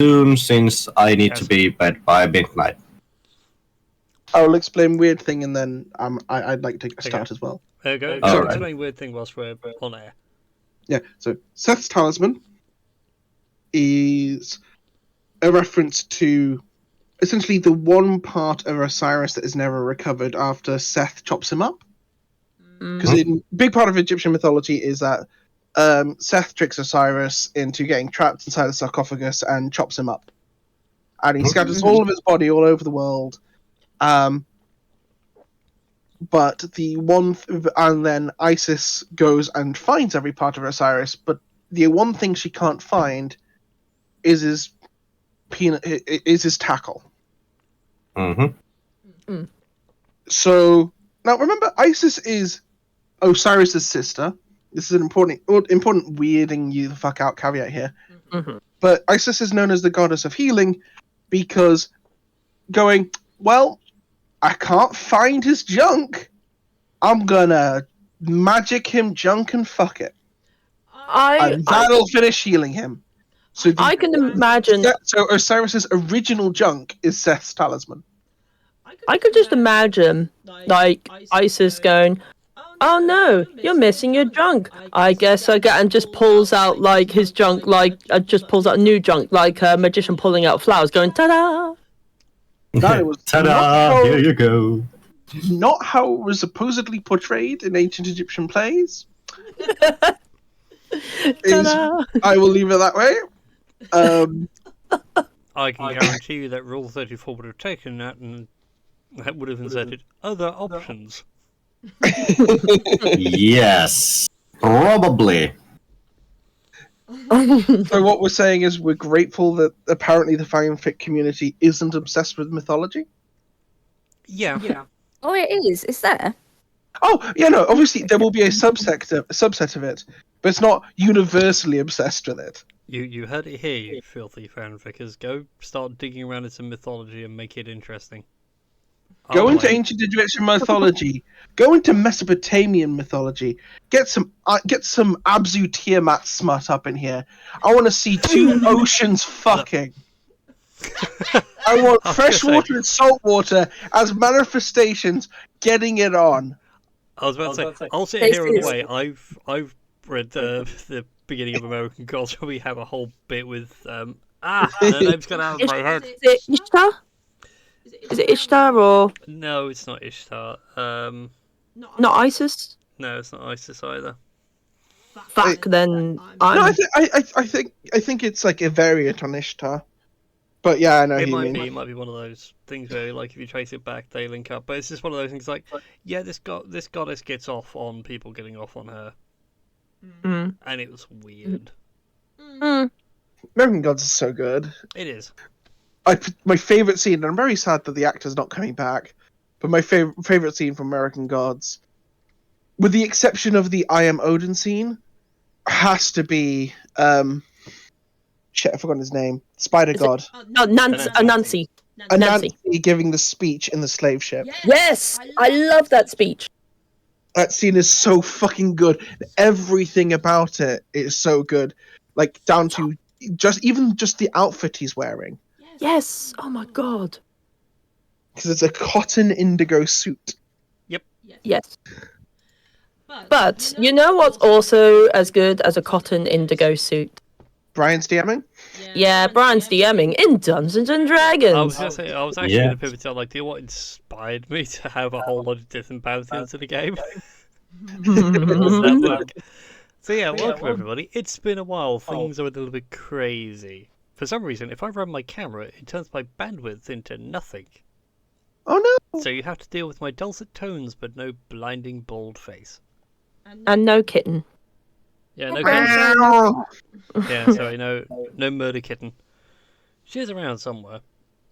soon since I need to be bed by midnight. I'll explain weird thing and then I'd like to start as well. Go All right. explain weird thing whilst we're on air. Yeah, so Seth's talisman is a reference to essentially the one part of Osiris that is never recovered after Seth chops him up. Because a big part of Egyptian mythology is that Seth tricks Osiris into getting trapped inside a sarcophagus and chops him up. And he scatters all of his body all over the world. But and then Isis goes and finds every part of Osiris, but the one thing she can't find is his tackle. Mm-hmm. So now remember, Isis is Osiris's sister. This is an important weirding you the fuck out caveat here. Mm-hmm. But Isis is known as the goddess of healing because I can't find his junk. I'm gonna magic him junk and fuck it. And that'll finish healing him. So I can imagine. So Osiris's original junk is Seth's talisman. I could just imagine, like, Isis going, "Oh no, you're missing your junk. I guess I get," and just pulls out like his junk, like just pulls out new junk, like a magician pulling out flowers, going ta-da. That was Ta-da! Here you go. Not how it was supposedly portrayed in ancient Egyptian plays. I will leave it that way. I can guarantee you that Rule 34 would have taken that and that would have inserted other options. Yes, probably. So what we're saying is we're grateful that apparently the fanfic community isn't obsessed with mythology. Yeah. Oh, it is. It's there. Oh, yeah, no, obviously there will be a subset of it, but it's not universally obsessed with it. You heard it here, you filthy fanfickers. Go start digging around in some mythology and make it interesting. Go into ancient Egyptian mythology. Go into Mesopotamian mythology. Get some Abzu Tiamat smut up in here. I want to see two oceans fucking. I want freshwater and saltwater as manifestations getting it on. I was about to say, I'll sit here on the way. I've read the beginning of American Gods where we have a whole bit with the name's gone out of my head. Is it Ishtar? Is it Ishtar or No, it's not Ishtar. not Isis? No, it's not Isis either. Fuck, then No, I think it's like a variant on Ishtar. But yeah, I know It who you might mean. be. It might be one of those things where, like, if you trace it back, they link up. But it's just one of those things. Like, yeah, this goddess gets off on people getting off on her, and it was weird. American Gods is so good. It is. My favorite scene, and I'm very sad that the actor's not coming back, but my favorite scene from American Gods, with the exception of the I Am Odin scene, has to be shit, I forgot his name. Spider God. Nancy. Nancy giving the speech in the slave ship. Yes, I love that speech. That scene is so fucking good. Everything about it is so good. Like down to just the outfit he's wearing. Yes. Oh my god. Because it's a cotton indigo suit. Yep. Yes. But you know what's also as good as a cotton indigo suit? Brian's DMing? Yeah, Brian's DMing in Dungeons and Dragons. I was gonna say, I was actually gonna pivot to like, do you know what inspired me to have a whole lot of different paladins in the game? So yeah, welcome everybody. It's been a while. Things are a little bit crazy. For some reason, if I run my camera, it turns my bandwidth into nothing. Oh no! So you have to deal with my dulcet tones, but no blinding bald face. And no kitten. Yeah, no kitten. Yeah, sorry, no murder kitten. She's around somewhere.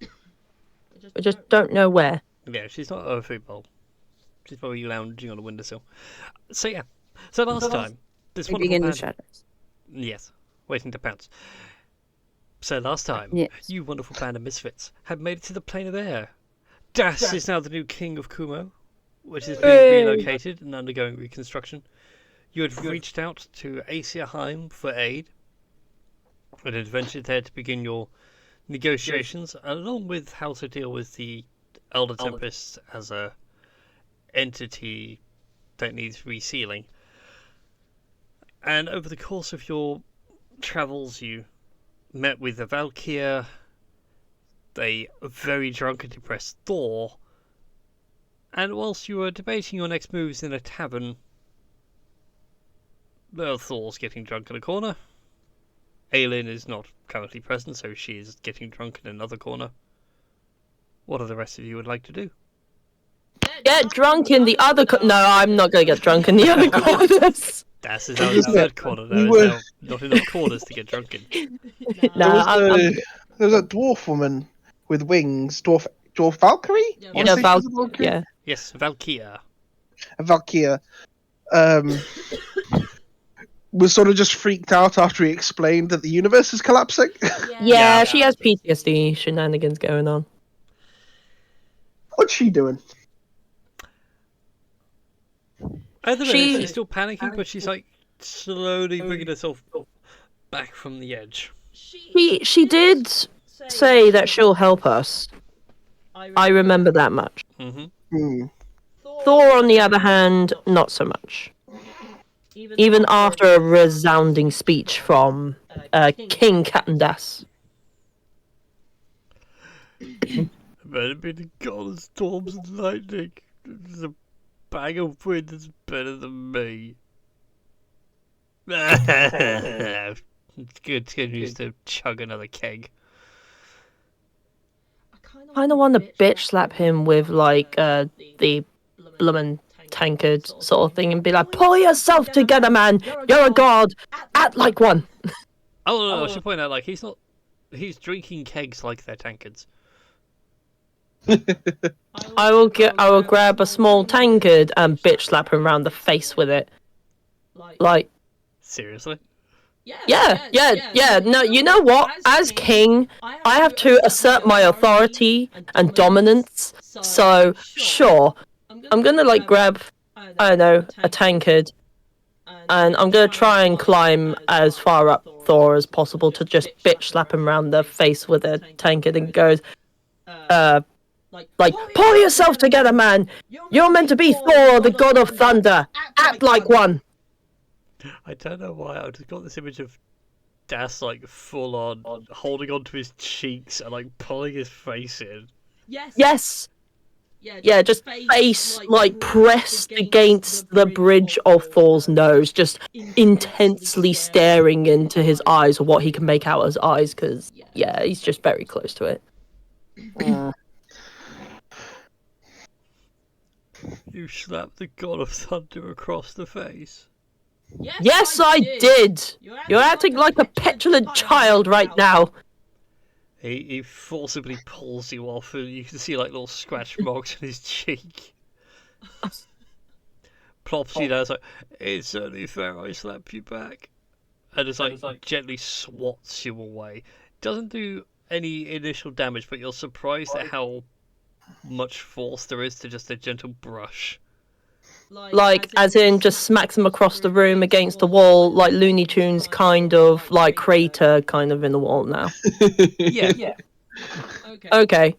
We just don't know where. Yeah, she's not a food bowl. She's probably lounging on a windowsill. So yeah. So last time, this Maybe wonderful in the band... shadows. Yes, waiting to pounce. So last time, Yes. you wonderful band of misfits had made it to the plane of air. Das is now the new king of Kumo, which is being relocated and undergoing reconstruction. You had reached out to Asia Heim for aid, and had ventured there to begin your negotiations, along with how to deal with the Elder Tempest as a entity that needs resealing. And over the course of your travels, you met with a Valkyr, a very drunk and depressed Thor, and whilst you were debating your next moves in a tavern, well, Thor's getting drunk in a corner. Aelin is not currently present, so she is getting drunk in another corner. What do the rest of you would like to do? Get drunk in the other no, I'm not going to get drunk in the other corners. Das is our third corner. There is now not enough corners to get drunk in. There was a dwarf woman with wings. Dwarf Valkyrie? Yeah, Valkyrie? yeah. Yes, Valkyr. A Valkyr. Was sort of just freaked out after he explained that the universe is collapsing. Yeah, she has PTSD shenanigans going on. What's she doing? At the minute, she's still panicking, but she's like slowly bringing herself back from the edge. She did say that she'll help us. I remember that much. Mm-hmm. Thor, on the other hand, not so much. Even after a resounding speech from King Catandas. Better be the god of storms and lightning. There's a bag of wind that's better than me. It's good to get used to chug another keg. I kind of want to bitch slap him with like the bloomin' tankard sort of thing and be like, pull yourself together, man. You're a god. Act like one. Oh no, I should point out, like, he's drinking kegs like they're tankards. I will grab a small tankard and bitch slap him around the face with it. Like, seriously? Yeah. No, you know what? As king, I have to assert my authority and dominance. So, sure, I'm gonna like grab, I don't know, a tankard, and I'm gonna try and climb as far up Thor as possible to just bitch slap him around the face with a tankard and goes, like, pull yourself together, man. You're meant to be Thor, the god of thunder. Act like one. I don't know why, I just got this image of Das, like, full on, holding onto his cheeks and, like, pulling his face in. Yes. Yeah, just face, like, pressed against the bridge of Thor's nose, just intensely staring into his eyes, or what he can make out as eyes, because, yeah, he's just very close to it. You slapped the god of thunder across the face. Yes, I did! You're acting like a petulant child right now. He forcibly pulls you off, and you can see like little scratch marks on his cheek. Plops you down, it's like, it's only fair I slap you back. And it's like gently swats you away. Doesn't do any initial damage, but you're surprised at how much force there is to just a gentle brush. Like, as in, just smacks him across the room against the wall, like Looney Tunes kind of, like, crater kind of in the wall now. Yeah. Okay.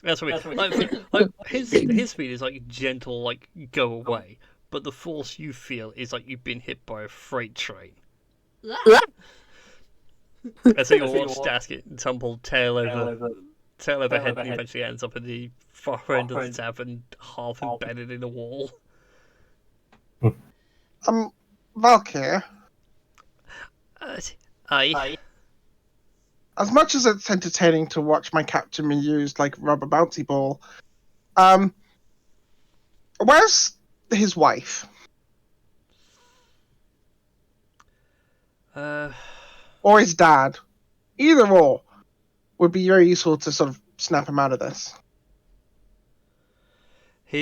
That's what I mean. Like his speed is like gentle, like go away, but the force you feel is like you've been hit by a freight train. As you watch Das get tumbled tail over head, and eventually ends up at the far end of the tavern, half embedded in a wall. Valkyr. Aye. As much as it's entertaining to watch my captain be used like rubber bouncy ball, where's his wife? Or his dad? Either or would be very useful to sort of snap him out of this.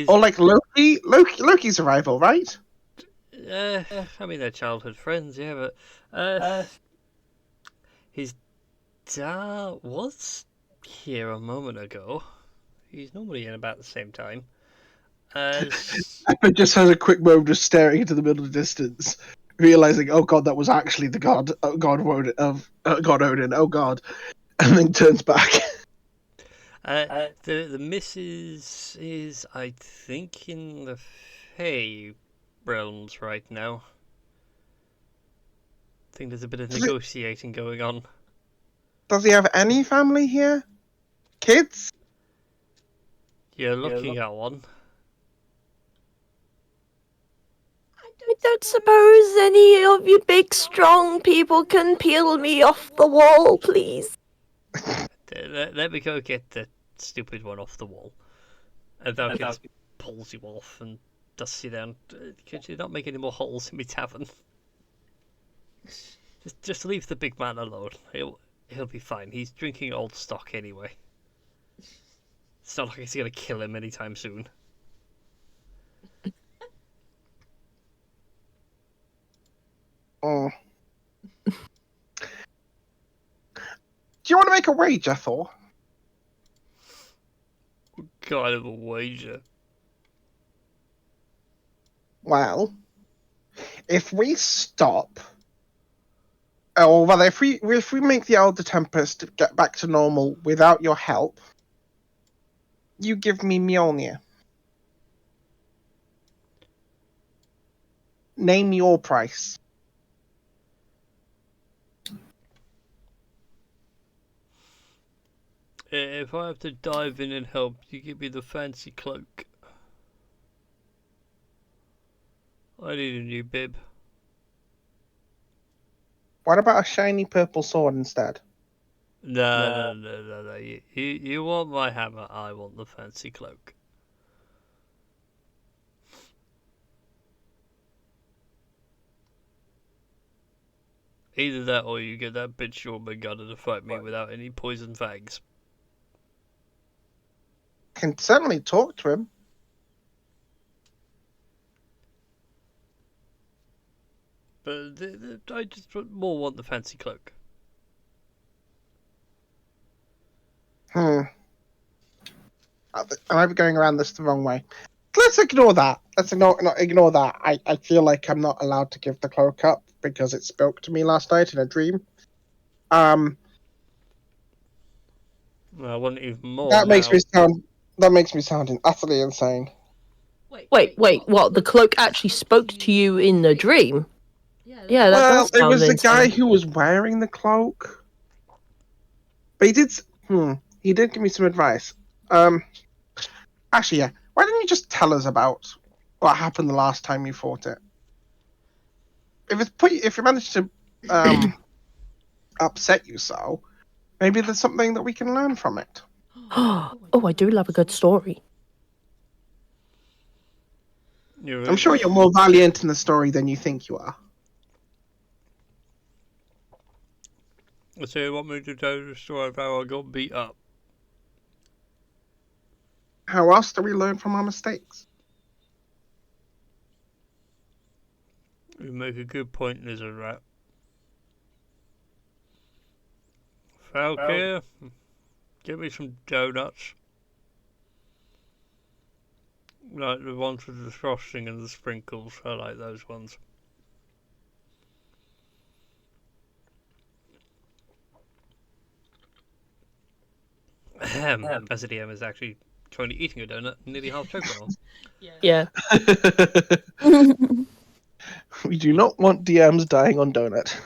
Or like Loki. Loki's a rival, right? I mean, they're childhood friends, yeah, but his dad was here a moment ago. He's normally in about the same time. It just has a quick moment of staring into the middle of the distance, realizing, oh god, that was actually the god Odin. Oh god. and then turns back. The missus is, I think, in the Fey realms right now. I think there's a bit of negotiating going on. Does he have any family here? Kids? You're looking at one. I don't suppose any of you big, strong people can peel me off the wall, please. Let me go get the stupid one off the wall. And Valkins pulls you off and dusts you down. Could you not make any more holes in my tavern? Just leave the big man alone. He'll be fine. He's drinking old stock anyway. It's not like it's gonna kill him anytime soon. Oh. Do you want to make a wager, Thor? What kind of a wager? Well, if we stop, or rather, if we make the Elder Tempest get back to normal without your help, you give me Mjolnir. Name your price. If I have to dive in and help, you give me the fancy cloak. I need a new bib. What about a shiny purple sword instead? No. You want my hammer, I want the fancy cloak. Either that or you get that bitch Jormungandr to fight me without any poison fangs. Can certainly talk to him. But I just more want the fancy cloak. I might be going around this the wrong way. Let's ignore that. Let's ignore that. I feel like I'm not allowed to give the cloak up because it spoke to me last night in a dream. Well, I want even more. That makes me sound utterly insane. Wait, what? The cloak actually spoke to you in the dream? Yeah, that Well, does sound it was the insane. guy who was wearing the cloak. But he did. He did give me some advice. Actually, yeah. Why didn't you just tell us about what happened the last time you fought it? If you managed to upset you so, maybe there's something that we can learn from it. Oh, I do love a good story. I'm sure you're more valiant in the story than you think you are. So you want me to tell the story of how I got beat up? How else do we learn from our mistakes? You make a good point, Lizard Rat. Falkir, give me some donuts. Like the ones with the frosting and the sprinkles. I like those ones. As a DM is actually currently eating a donut, nearly half choking on. Yeah. We do not want DMs dying on donut.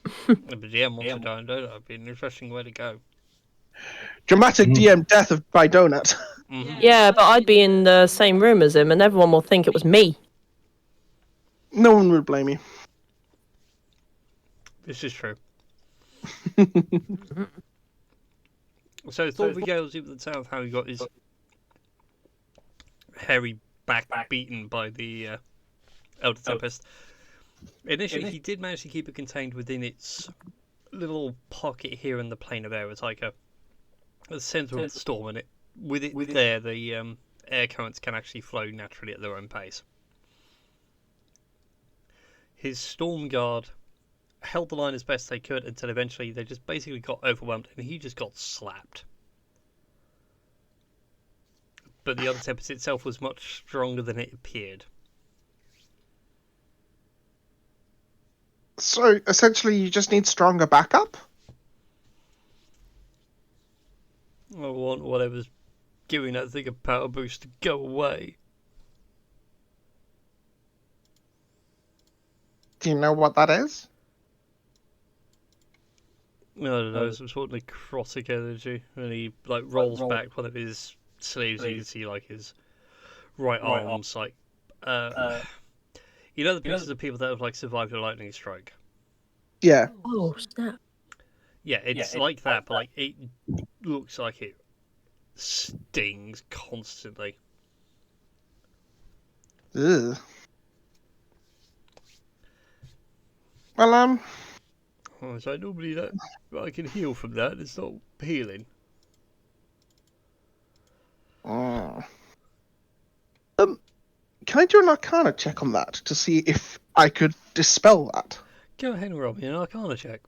If the DM wants to die on donut, that'd be an interesting way to go. Dramatic DM death by donut. Yeah, but I'd be in the same room as him and everyone will think it was me. No one would blame you. This is true. So Thor regales you with the tale of how he got his hairy back beaten by the Elder Tempest. Initially, he did manage to keep it contained within its little pocket here in the plane of air. It's like a centre of the storm, and with it there, the air currents can actually flow naturally at their own pace. His storm guard held the line as best they could until eventually they just basically got overwhelmed and he just got slapped. But the other Tempest itself was much stronger than it appeared. So essentially, you just need stronger backup. I want whatever's giving that thing a power boost to go away. Do you know what that is? I don't know, some sort of necrotic energy. And he like rolls back one of his sleeves. You can see like his right arms, like you know the pictures of people that have like survived a lightning strike. Yeah. Oh snap! Yeah, it's like that, but like it looks like it stings constantly. Ugh. Well, So normally that I can heal from that. It's not healing. mm. Can I do an Arcana check on that to see if I could dispel that? Go ahead and roll me an Arcana check.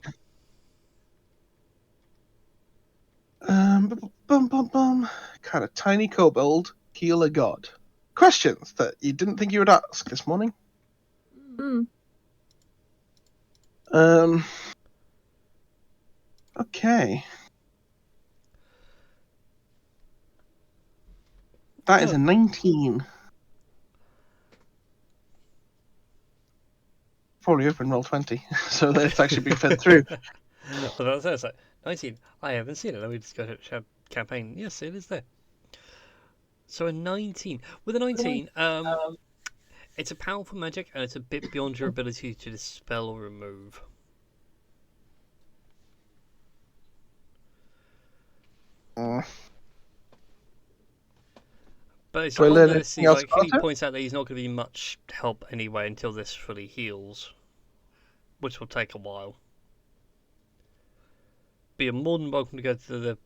Bum. Kind of tiny kobold, heal a god. Questions that you didn't think you would ask this morning. Okay. That is a 19. Probably open roll 20, so that it's actually been fed through. Well, that's like 19. I haven't seen it. Let me just go to campaign. Yes, it is there. So a 19. With a 19, it's a powerful magic and it's a bit beyond your ability to dispel or remove. But it's Do I one learn that anything else he about it? points out that he's not going to be much help anyway until this fully heals, which will take a while. But you're more than welcome to go to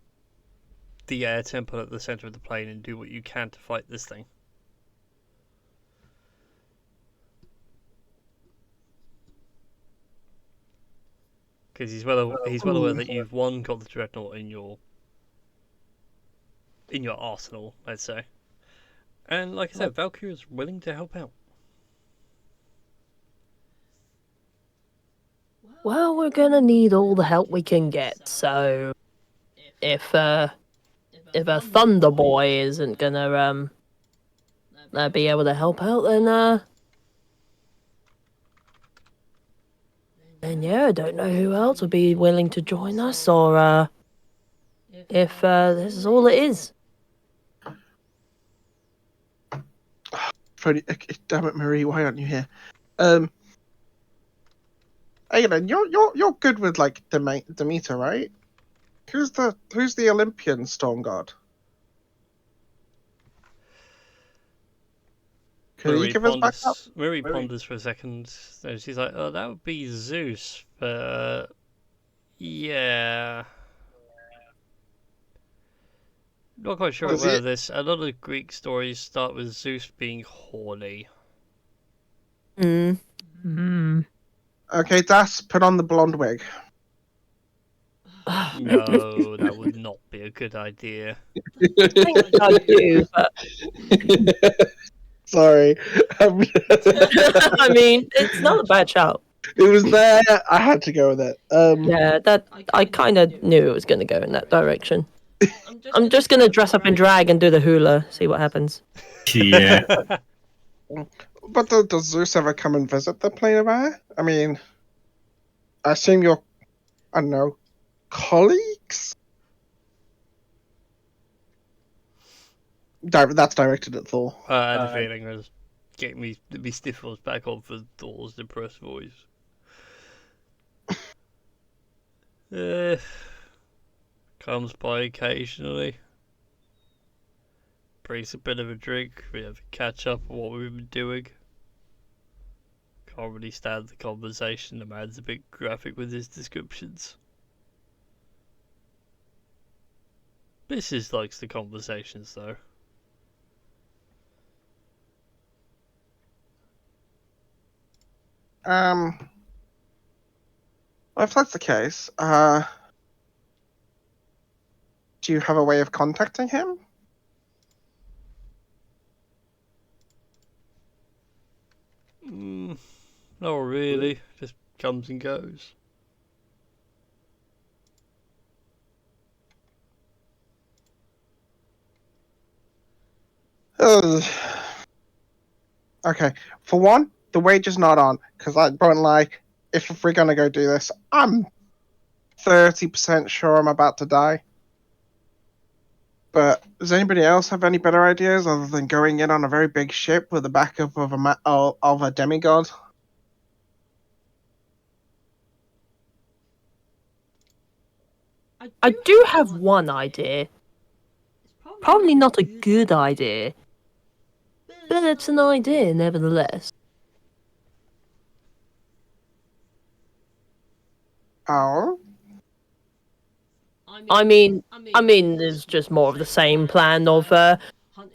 the air temple at the center of the plane and do what you can to fight this thing. Because he's well aware that you've got the dreadnought in your arsenal, let's say. And like I said, Valkyrie's willing to help out. Well, we're gonna need all the help we can get. So, if a Thunder Boy isn't gonna be able to help out, then yeah, I don't know who else would be willing to join us, or if this is all it is. Freddie, damn it, Marie, why aren't you here? Aelin, you're good with like Demeter, right? Who's the Olympian storm god? Could you give us back up? Marie ponders for a second. And she's like, "Oh, that would be Zeus, but yeah." Not quite sure Does where it- this. A lot of Greek stories start with Zeus being horny. Okay, Das, put on the blonde wig. No, that would not be a good idea. I do, but Sorry. I mean, it's not a bad shout. It was there. I had to go with it. Yeah, that I kind of knew it was going to go in that direction. I'm just going to dress up in drag and do the hula, see what happens. Yeah. But does Zeus ever come and visit the plane of air? I mean, I assume you're, I don't know, colleagues? That's directed at Thor. I had a feeling it was getting me stiff was back on for Thor's depressed voice. Comes by occasionally. Brings a bit of a drink. We have a catch up on what we've been doing. Can't really stand the conversation. The man's a bit graphic with his descriptions. Mrs. likes the conversations though. If that's the case, do you have a way of contacting him? Not really. Just comes and goes. Ugh. Okay, for one, the wager's not on, because I won't lie, if we're gonna go do this, I'm 30% sure I'm about to die. But does anybody else have any better ideas other than going in on a very big ship with the backup of a demigod? I do have one idea. Probably not a good idea, but it's an idea nevertheless. Oh? I mean, there's just more of the same plan of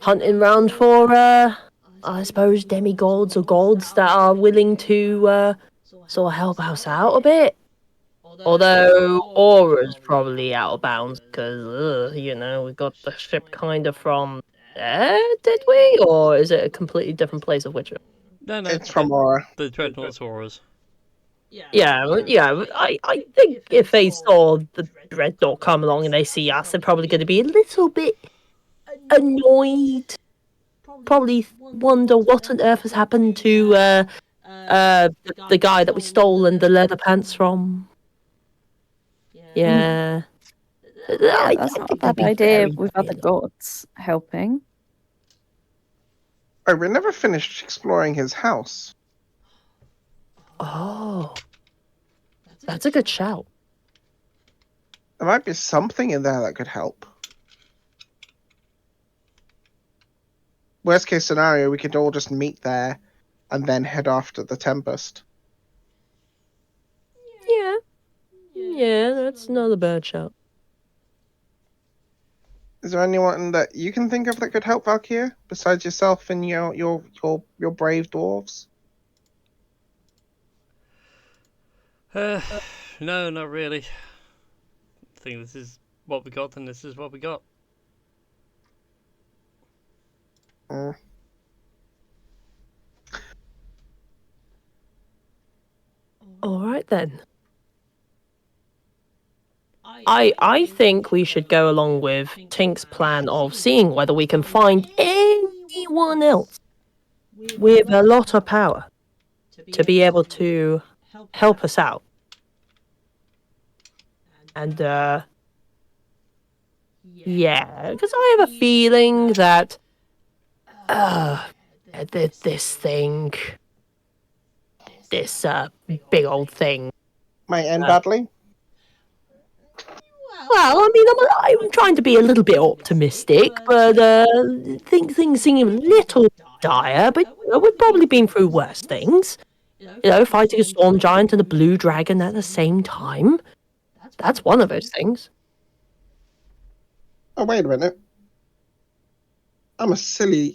hunting round for I suppose demigods or gods that are willing to sort of help us out a bit. Although Aura's probably out of bounds because we got the ship kind of from there, did we? Or is it a completely different place of Witcher? No, It's from Aura. the Dreadnought's auras. Yeah. I think if they saw the Dreadnought come along and they see us, they're probably going to be a little bit annoyed. Probably wonder what on earth has happened to the guy that we stole and the leather pants from. Yeah. Yeah, that's not a think they'd bad be idea very, with very other gods helping. Oh, we never finished exploring his house. Oh, that's a good shout. There might be something in there that could help. Worst case scenario, we could all just meet there and then head off to the Tempest. Yeah, that's not a bad shout. Is there anyone that you can think of that could help Valkyria besides yourself and your brave dwarves? No, not really. I think this is what we got, and this is what we got. All right then. I think we should go along with Tink's plan of seeing whether we can find anyone else with a lot of power to be able to help us out. And yeah, because I have a feeling that this thing, this big old thing. Might end badly. Well, I mean, I'm trying to be a little bit optimistic, but think things seem a little dire. But we've probably been through worse things. Fighting a storm giant and a blue dragon at the same time. That's one of those things. Oh, wait a minute. I'm a silly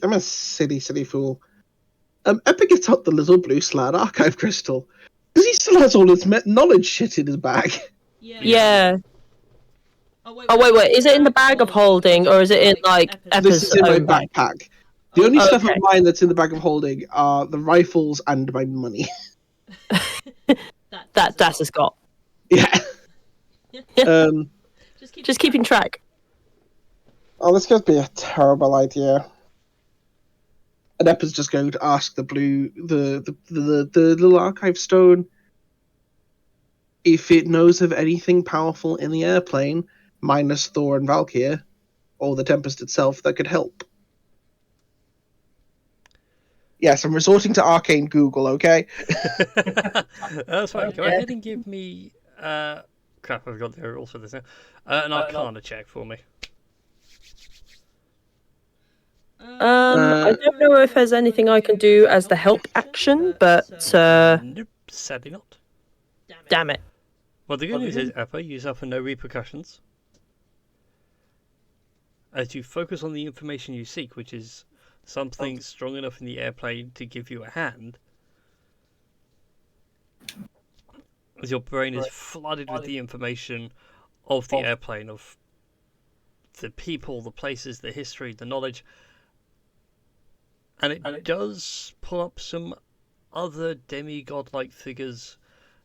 fool. Epic gets out the little blue slad archive crystal because he still has all his knowledge shit in his bag. Yeah. Oh wait! Is it in the bag of holding, or is it in like This is in my own bag? backpack. The only stuff of Okay. mine that's in the bag of holding are the rifles and my money. That's a Scott. Yeah. Just keeping track. Oh, this could be a terrible idea. And Eppa's just going to ask the little archive stone if it knows of anything powerful in the airplane, minus Thor and Valkyr, or the Tempest itself, that could help. Yes, I'm resorting to arcane Google, okay? That's fine. Go ahead and give me. Crap, I've got the rules for this now. An Arcana check for me. I don't know if there's anything I can do as the help action, but Nope, sadly not. damn it. Well, the good news is, Eppa, you suffer no repercussions. As you focus on the information you seek, which is something strong enough in the airplane to give you a hand, as your brain is flooded with the information of the airplane, of the people, the places, the history, the knowledge, and it does pull up some other demigod-like figures.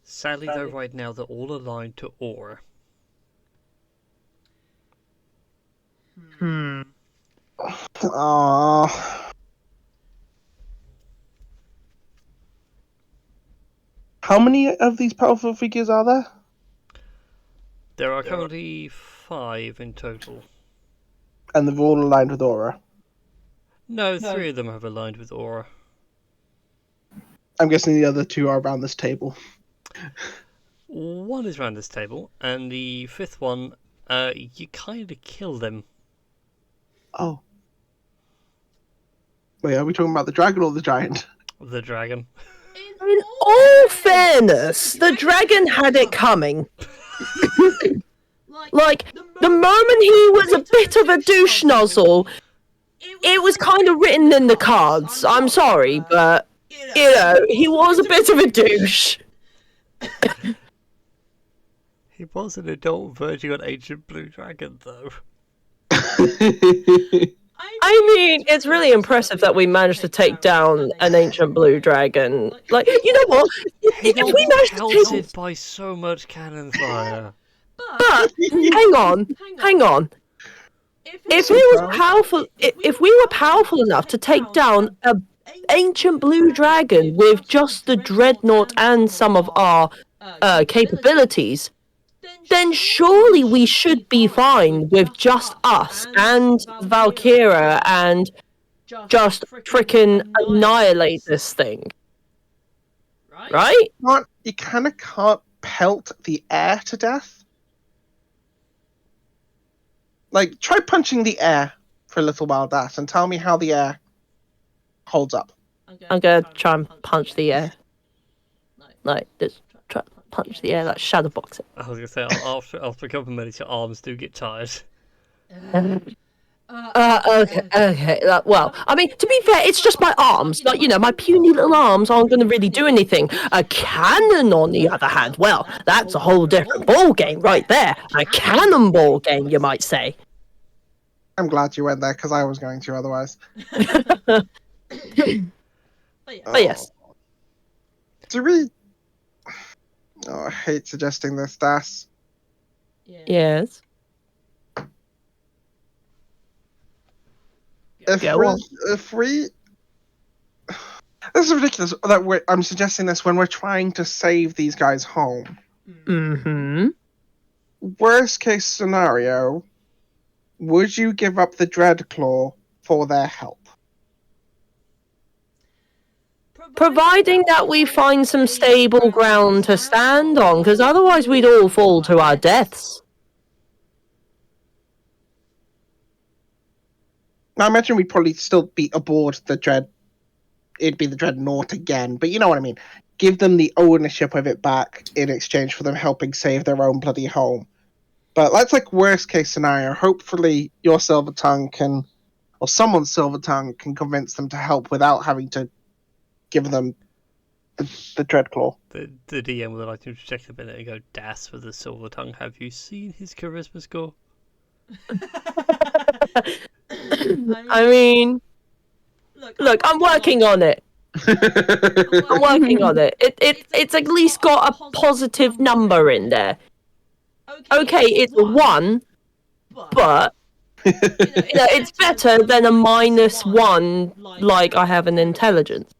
Sadly, though, right now they're all aligned to Aura. Aww. How many of these powerful figures are there? There are currently 5 in total. And they're all aligned with Aura. No, 3 of them have aligned with Aura. I'm guessing the other 2 are around this table. 1 is around this table, and the 5th one, you kind of kill them. Oh. Wait, are we talking about the dragon or the giant? The dragon. In all fairness, the dragon had it coming. Like, the moment he was a bit of a douche nozzle, it was kind of written in the cards. I'm sorry, but, you know, he was a bit of a douche. He was an adult verging on ancient blue dragon, though. I mean, it's really impressive that we managed to take down an ancient blue dragon. Like, you know what? If we managed to take... Pelted by so much cannon fire. But, hang on. If we were powerful enough to take down an ancient blue dragon with just the dreadnought and some of our capabilities, then surely we should be fine with just us and Valkyria and just frickin' annihilate this thing. Right? You kind of can't pelt the air to death. Like, try punching the air for a little while, Dat, and tell me how the air holds up. I'm gonna try and punch the air. Like, just try to punch the air, like shadow box it. I was gonna say, after a couple of minutes, your arms do get tired. Okay. Well, I mean, to be fair, it's just my arms. Like, you know, my puny little arms aren't going to really do anything. A cannon, on the other hand, well, that's a whole different ball game right there. A cannonball game, you might say. I'm glad you went there, because I was going to otherwise. But yes. Do we... Oh, I hate suggesting this, Das. Yes. If we... This is ridiculous that I'm suggesting this when we're trying to save these guys home. Mm-hmm. Worst case scenario, would you give up the Dreadclaw for their help? Providing that we find some stable ground to stand on, because otherwise we'd all fall to our deaths. Now, I imagine we'd probably still be aboard the Dread. It'd be the Dreadnought again, but you know what I mean. Give them the ownership of it back in exchange for them helping save their own bloody home. But that's like worst case scenario. Hopefully your Silver Tongue can, or someone's Silver Tongue can convince them to help without having to give them the Dreadclaw. The DM would like to check a minute and go, Das for the Silver Tongue, have you seen his charisma score? I mean, look, I'm working on it. I'm working on it. It's at least got a positive number in there. Okay, it's a 1, but you know, it's better than a -1 like I have an intelligence.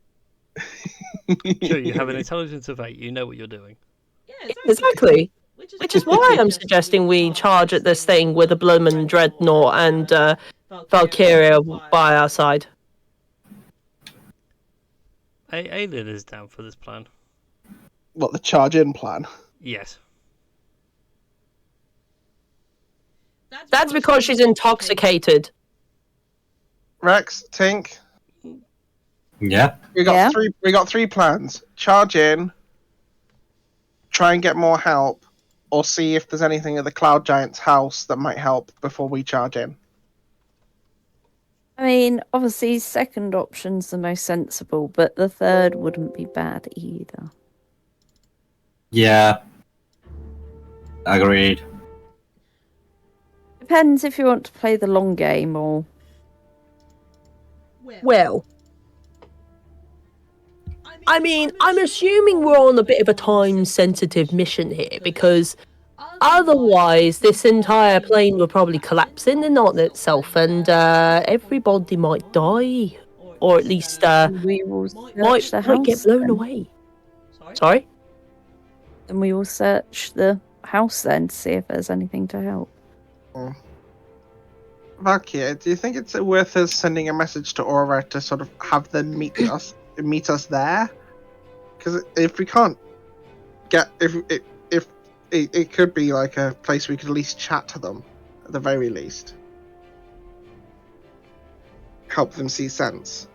Sure, you have an intelligence of 8, you know what you're doing. Exactly. Which is why I'm suggesting we charge at this thing with a bloomin' Dreadnought and Valkyria by our side. Alien is down for this plan. What, the charge-in plan? Yes. That's because she's intoxicated. Rex, Tink, Yeah. we got 3 plans. Charge in, try and get more help, or see if there's anything at the Cloud Giant's house that might help before we charge in. I mean, obviously, second option's the most sensible, but the third wouldn't be bad either. Yeah. Agreed. Depends if you want to play the long game or... Well, I mean, I'm assuming we're on a bit of a time-sensitive mission here, because otherwise this entire plane would probably collapse in and on itself, and everybody might die, or at least we will might search the get house blown then. away. Sorry? Then we will search the house then to see if there's anything to help. Valkyria, do you think it's worth us sending a message to Aura to sort of have them meet us there? Because if we can't get if it could be like a place we could at least chat to them at the very least, help them see sense.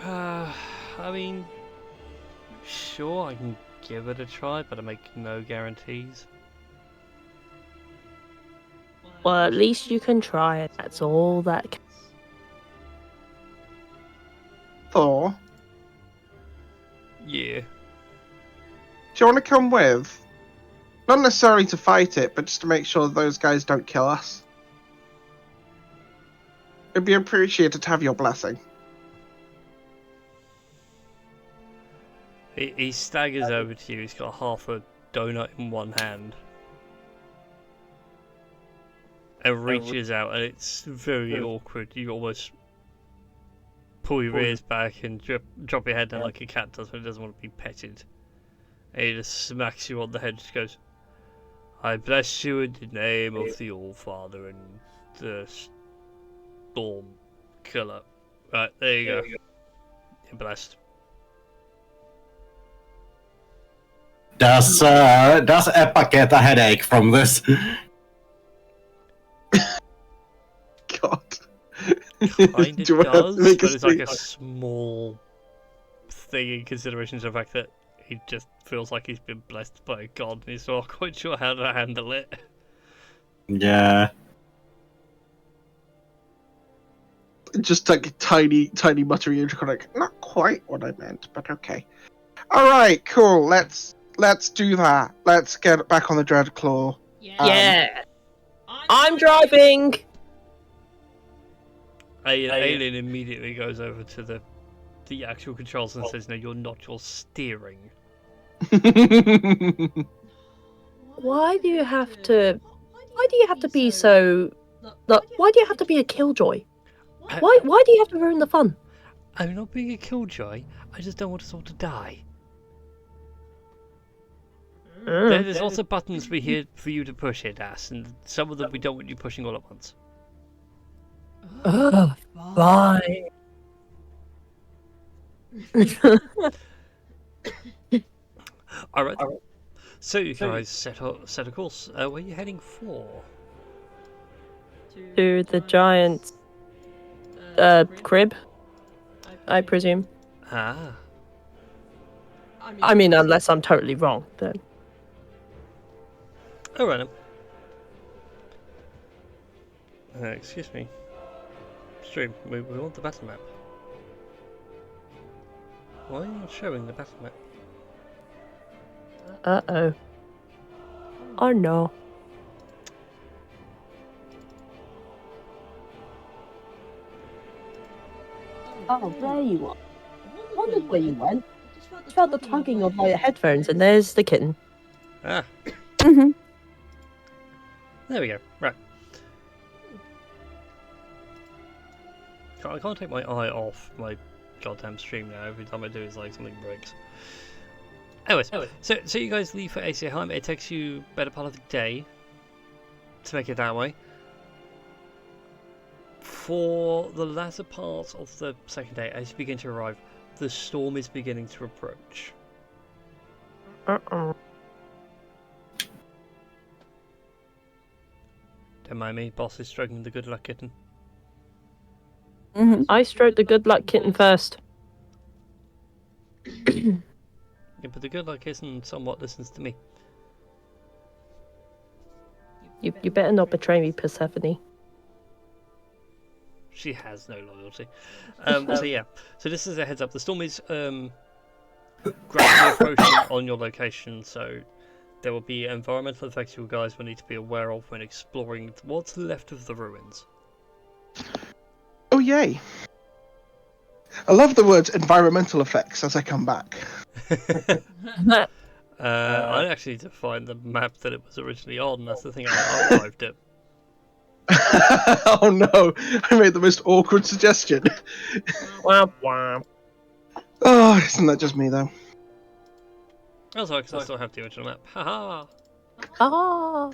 I mean, sure, I can give it a try, but I make no guarantees. Well, at least you can try it. That's all that counts. Thor, Yeah. do you want to come with? Not necessarily to fight it, but just to make sure those guys don't kill us. It'd be appreciated to have your blessing. He staggers over to you. He's got half a donut in one hand. And reaches out, and it's very awkward. You almost pull your ears back and drop your head down like a cat does when it doesn't want to be petted. And he just smacks you on the head and just goes, I bless you in the name of the All-Father and the Storm Killer. Right, there you go. You're blessed. Does Eppa get a headache from this? God. Kind of Do I have to does, make but a it's like a speech? small thing in consideration of the fact that he just feels like he's been blessed by a god and he's not quite sure how to handle it. Yeah. Just like a tiny muttering interconnect. Not quite what I meant, but okay. Alright, cool. Let's do that. Let's get back on the Dreadclaw. Yeah. I'm driving. Alien immediately goes over to the actual controls and says, no, you're not, you're steering. Why do you have to be so? Look, why do you have to be a killjoy? Why do you have to ruin the fun? I'm not being a killjoy, I just don't want us all to die. There's lots of buttons we here for you to push it, ass, and some of them we don't want you pushing all at once. Bye. Alright. So you guys set a course. Where are you heading for? To the giant crib, I presume. Ah. I mean, unless I'm totally wrong, then. Alright. Excuse me. Stream, we want the battle map. Why are you not showing the battle map? Uh-oh. Oh no. Oh, there you are. I wondered where you went. I felt the tugging of my headphones, and there's the kitten. Ah, Mm-hmm. there we go. Right. I can't take my eye off my goddamn stream now. Every time I do, it's like something breaks. Anyways, so you guys leave for Asaheim. It takes you better part of the day to make it that way. For the latter part of the second day, as you begin to arrive, the storm is beginning to approach. Uh-oh. Don't mind me, boss is stroking the good luck kitten. Mm-hmm. I stroked the good luck kitten first. Yeah, but the good luck kitten somewhat listens to me. You better not betray me, Persephone. She has no loyalty. So yeah, so this is a heads up. The storm is gradually approaching on your location, so there will be environmental effects you guys will need to be aware of when exploring what's left of the ruins. Oh, yay. I love the words environmental effects as I come back. I actually need to find the map that it was originally on. That's the thing, I archived it. Oh no, I made the most awkward suggestion. Wah, wah. Oh, isn't that just me though? Oh, sorry, because I still have the original map. Haha! Ah.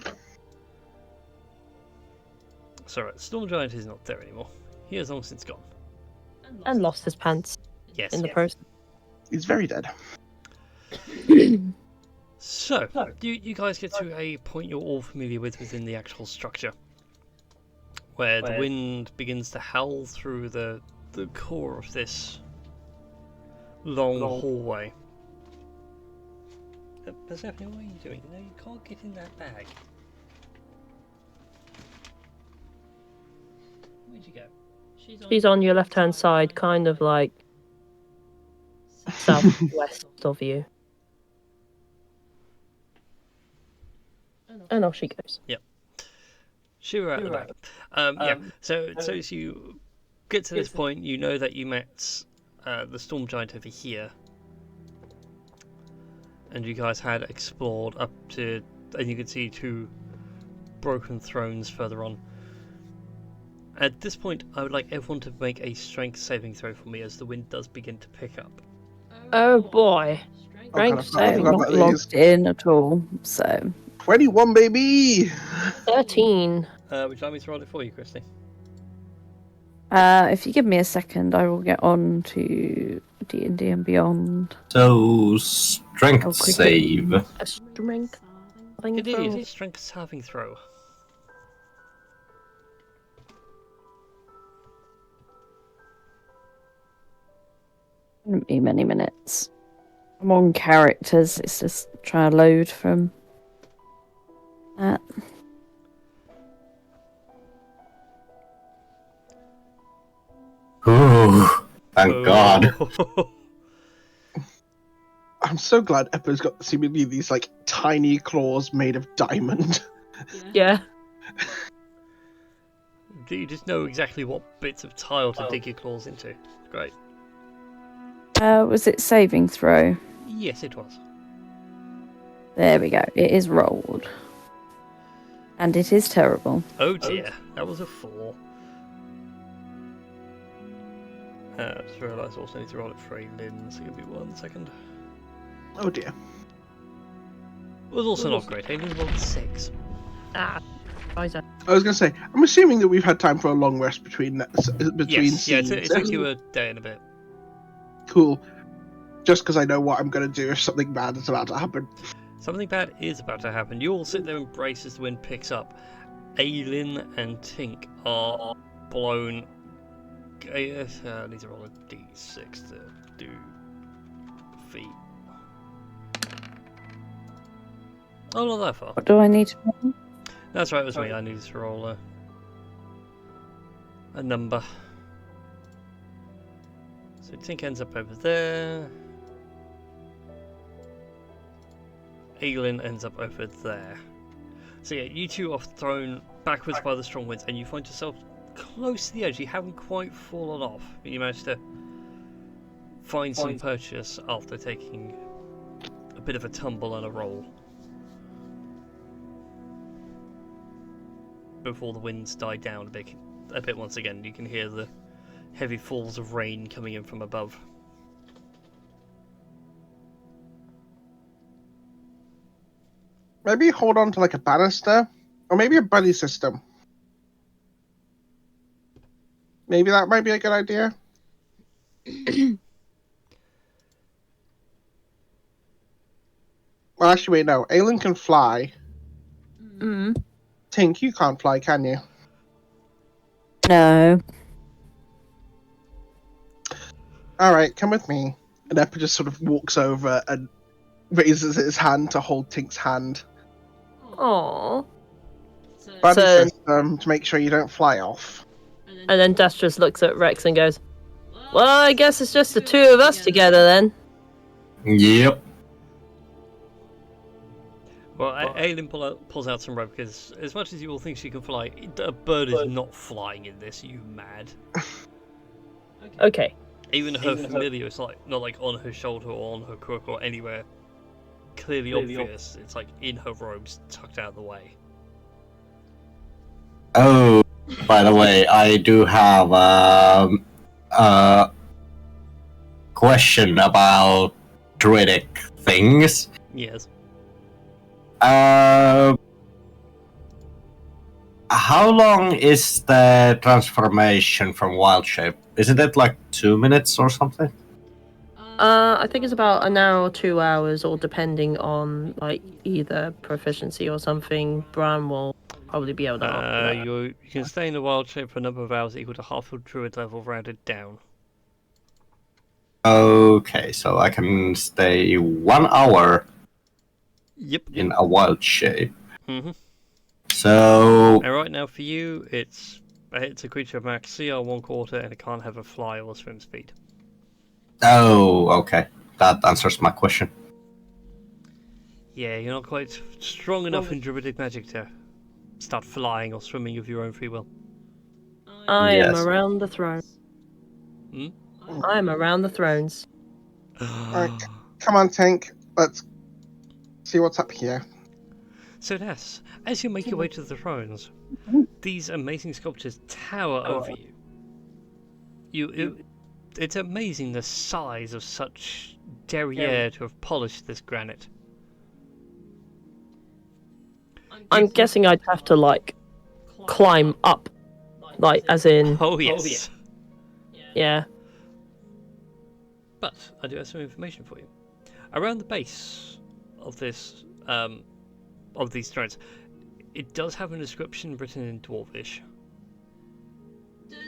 Sorry, Storm Giant is not there anymore. He has long since gone. And lost his pants Yes. in the process. He's very dead. So, you guys get to a point you're all familiar with within the actual structure, where the wind begins to howl through the core of this long hallway. Persephone, what are you doing? No, you can't get in that bag. Where'd you go? She's on your left-hand side, kind of like southwest of you. And off she goes. Shira at the back. So as you get to this point, you know that you met the Storm Giant over here. And you guys had explored up to, and you can see 2 broken thrones further on. At this point, I would like everyone to make a strength saving throw for me as the wind does begin to pick up. Oh boy. kind of Strength stuff. I I'm saving. forgot not about logged in at all, so 21, baby! 13. Would you like me to roll it for you, Christy? if you give me a second, I will get on to D&D and Beyond. So, strength Oh, quickly. save. A strength saving It throw. is a strength saving throw. Wouldn't be many minutes. I'm on characters. It's just trying to load from that. Ooh, thank God. I'm so glad Eppa's got seemingly these like tiny claws made of diamond. Yeah. You just know exactly what bits of tile to dig your claws into. Great. Was it saving throw? Yes, it was. There we go. It is rolled. And it is terrible. Oh dear, that was a 4. I just realised I also need to roll it for Aylin, so give me 1 second. Oh dear. It was also not great. Aylin rolled 6. Ah. Riser. I was gonna say, I'm assuming that we've had time for a long rest between Yes, yeah, scenes. it took you a day and a bit. Cool. Just because I know what I'm gonna do if something bad is about to happen. Something bad is about to happen. You all sit there and brace as the wind picks up. Aylin and Tink are blown. I need to roll a d6 to do feet. Oh, not that far. What do I need to roll? That's right, it was me. I needed to roll a number. So Tink ends up over there. Aylin ends up over there. So yeah, you two are thrown backwards by the strong winds, and you find yourself close to the edge. You haven't quite fallen off, but you managed to find some purchase after taking a bit of a tumble and a roll. Before the winds die down a bit once again, you can hear the heavy falls of rain coming in from above. Maybe hold on to like a banister, or maybe a buddy system. Maybe that might be a good idea. Well, actually, wait, no. Aylin can fly. Mm. Tink, you can't fly, can you? No. All right, come with me. And Eppa just sort of walks over and raises his hand to hold Tink's hand. Aww. Buddy So- system to make sure you don't fly off. And then Dash just looks at Rex and goes, "Well, I guess it's just the two of us together then." Yep. Well, Aylin pulls out some rope because, as much as you all think she can fly, a bird is not flying in this. You mad? Okay. Even her familiar, it's like not like on her shoulder or on her crook or anywhere clearly obvious. It's like in her robes, tucked out of the way. Oh, by the way, I do have a question about druidic things. Yes. How long is the transformation from wild shape? Isn't it like 2 minutes or something? I think it's about an hour or 2 hours, or depending on like either proficiency or something. Bran will probably be able to answer that. You can stay in the wild shape for a number of hours equal to half of druid level rounded down. Okay, so I can stay 1 hour Yep. in a wild shape. Mm-hmm. So And right now for you, it's a creature of max CR 1/4, and it can't have a fly or swim speed. oh, okay, that answers my question. Yeah, you're not quite strong enough in druidic magic to start flying or swimming of your own free will. I am Yes. around the throne. Hmm? I am around the thrones. Alright, come on, Tank. Let's see what's up here. So Ness, as you make your way to the thrones, these amazing sculptures tower over you. It's amazing the size of such derriere to have polished this granite. I'm guessing I'd have to like climb up, like as in Oh yes. yeah. But I do have some information for you. Around the base of this, of these thrones, it does have a description written in Dwarvish.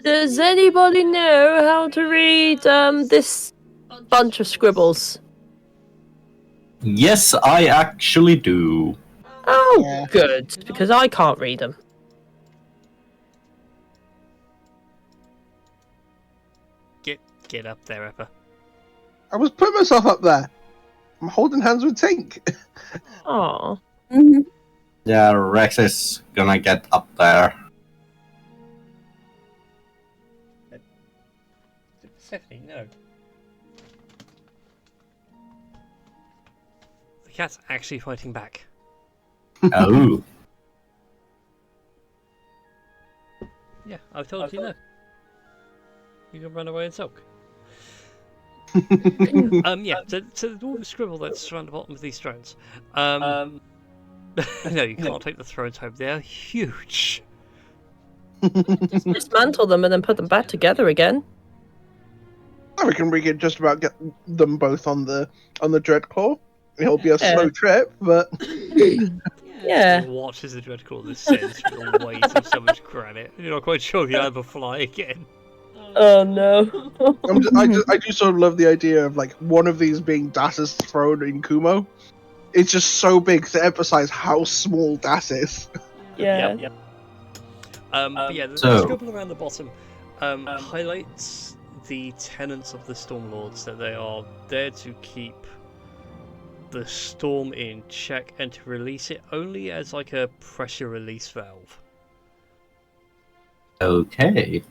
Does anybody know how to read this bunch of scribbles? Yes, I actually do. Oh, Yeah. good, because I can't read them. Get up there, Eppa. I was putting myself up there. I'm holding hands with Tank. Oh, Mhm. Yeah, Rex is gonna get up there. Stephanie, no. The cat's actually fighting back. Oh, Yeah, I've told you no. You can run away and sulk. Yeah, so the dwarven scribble that's around the bottom of these thrones. No, you can't take the thrones home. They're huge. dismantle them and then put them back together again. I reckon we could just about get them both on the Dreadclaw. It'll be a slow trip, but Yeah. Watch as the Dreadclaw descends through the weight of so much granite. You're not quite sure if you'll ever fly again. Oh no. I do sort of love the idea of like one of these being Das's throne in Kumo. It's just so big to emphasize how small Das is. Yeah. Yep. But yeah, the So- scribble around the bottom highlights the tenets of the Stormlords, that they are there to keep the storm in check and to release it only as like a pressure release valve. okay.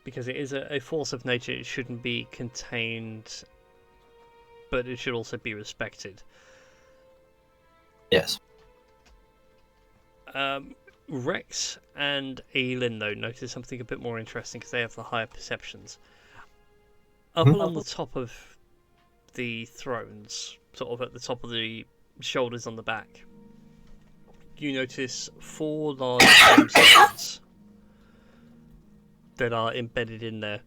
Because it is a force of nature, it shouldn't be contained, but it should also be respected. Yes. Rex and Aelin, though, notice something a bit more interesting because they have the higher perceptions. Up along the top of the thrones, sort of at the top of the shoulders on the back, you notice 4 large gemstones that are embedded in there.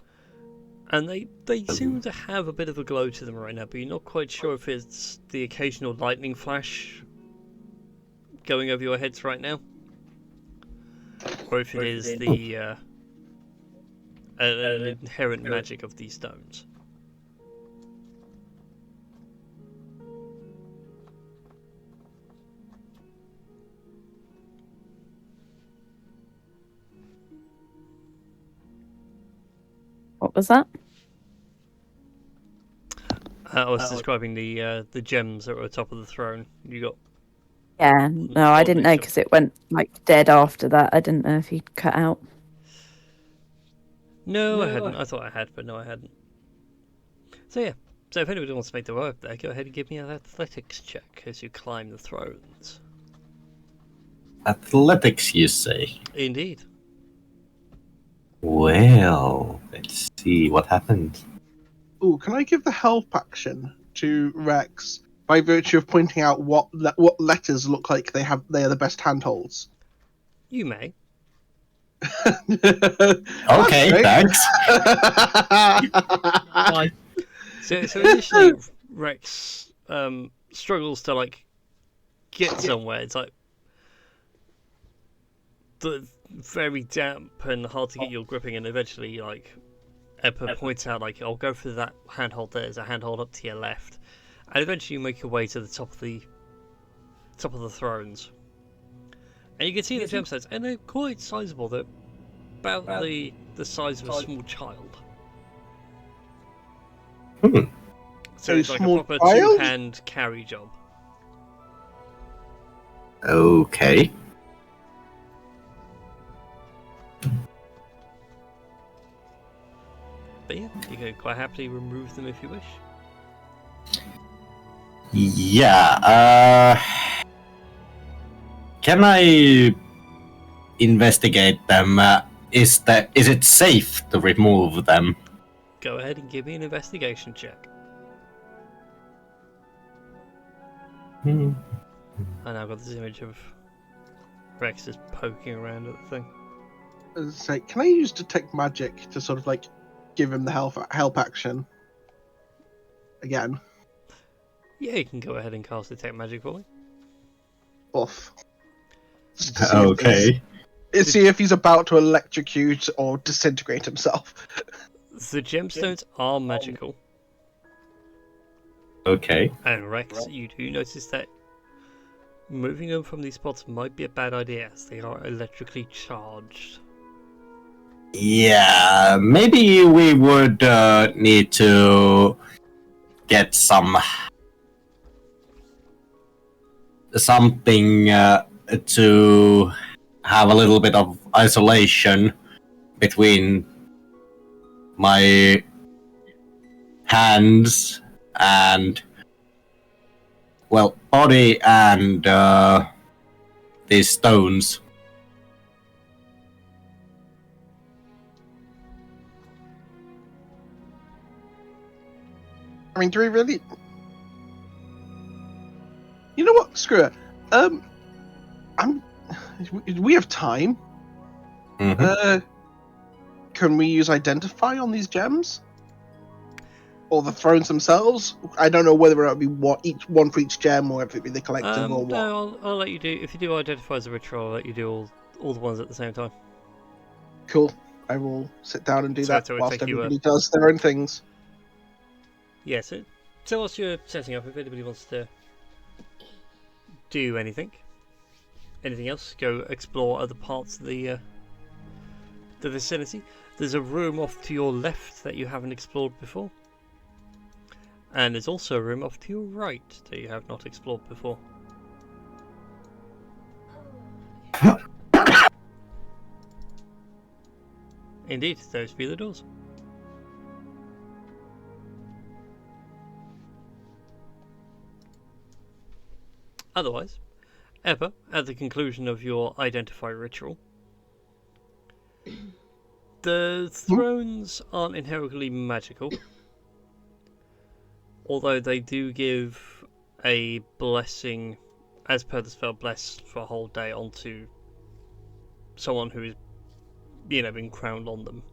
And they seem to have a bit of a glow to them right now, but you're not quite sure if it's the occasional lightning flash going over your heads right now, or if it is the an inherent magic of these stones. What was that? I was describing the gems that were at the top of the throne. You got Yeah, no, I didn't know because it went like dead after that. I didn't know if he'd cut out. no, I hadn't. I thought I had, but no, I hadn't. So yeah. So if anybody wants to make the way up there, go ahead and give me an athletics check as you climb the thrones. Athletics, you say? Ooh, can I give the help action to Rex by virtue of pointing out what letters look like they are the best handholds? You may. Okay, thanks. Why? So initially, Rex struggles to like get somewhere. It's like the very damp and hard to get your gripping, and eventually, like Eppa points out, like, I'll go for that handhold. There's a handhold up to your left, and eventually you make your way to the top of the thrones, and you can see the gemstones, and they're quite sizable. They're about the size of a small child. So A it's like a small proper child? two-hand carry job. Okay. But yeah, you can quite happily remove them if you wish. Yeah, can I investigate them? Is it safe to remove them? Go ahead and give me an investigation check. And I've got this image of Rex just poking around at the thing. Say, can I use detect magic to sort of like give him the help action again? Yeah, you can go ahead and cast Detect Magic for me. Off. Just to see Okay. see if he's about to electrocute or disintegrate himself. The gemstones are magical. Okay. And Rex, you do notice that moving them from these spots might be a bad idea as they are electrically charged. Yeah, maybe we would need to get something to have a little bit of isolation between my hands and, well, body and these stones. I mean, do we really? You know what? Screw it. We have time. Mhm. Can we use identify on these gems? Or the thrones themselves? I don't know whether it would be one for each gem or if it would be the collective or what. No, I'll let you do. If you do identify as a ritual, I'll let you do all the ones at the same time. Cool. I will sit down and do So that it would whilst take you everybody does their own things. Yeah, so whilst you're setting up, if anybody wants to do anything else, go explore other parts of the vicinity. There's a room off to your left that you haven't explored before. And there's also a room off to your right that you have not explored before. Indeed, those be the doors. Otherwise, Eppa, at the conclusion of your identify ritual, the thrones aren't inherently magical, although they do give a blessing, as per the spell, bless for a whole day onto someone who's, been crowned on them.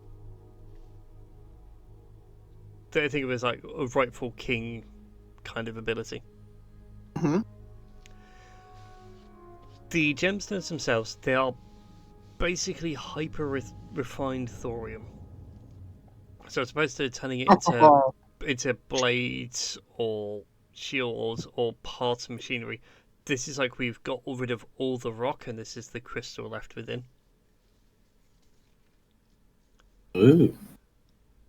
I think of it as like a rightful king kind of ability. Mm-hmm. The gemstones themselves, they are basically hyper-refined thorium. So as opposed to turning it into blades or shields or parts of machinery, this is like we've got rid of all the rock and this is the crystal left within. Ooh.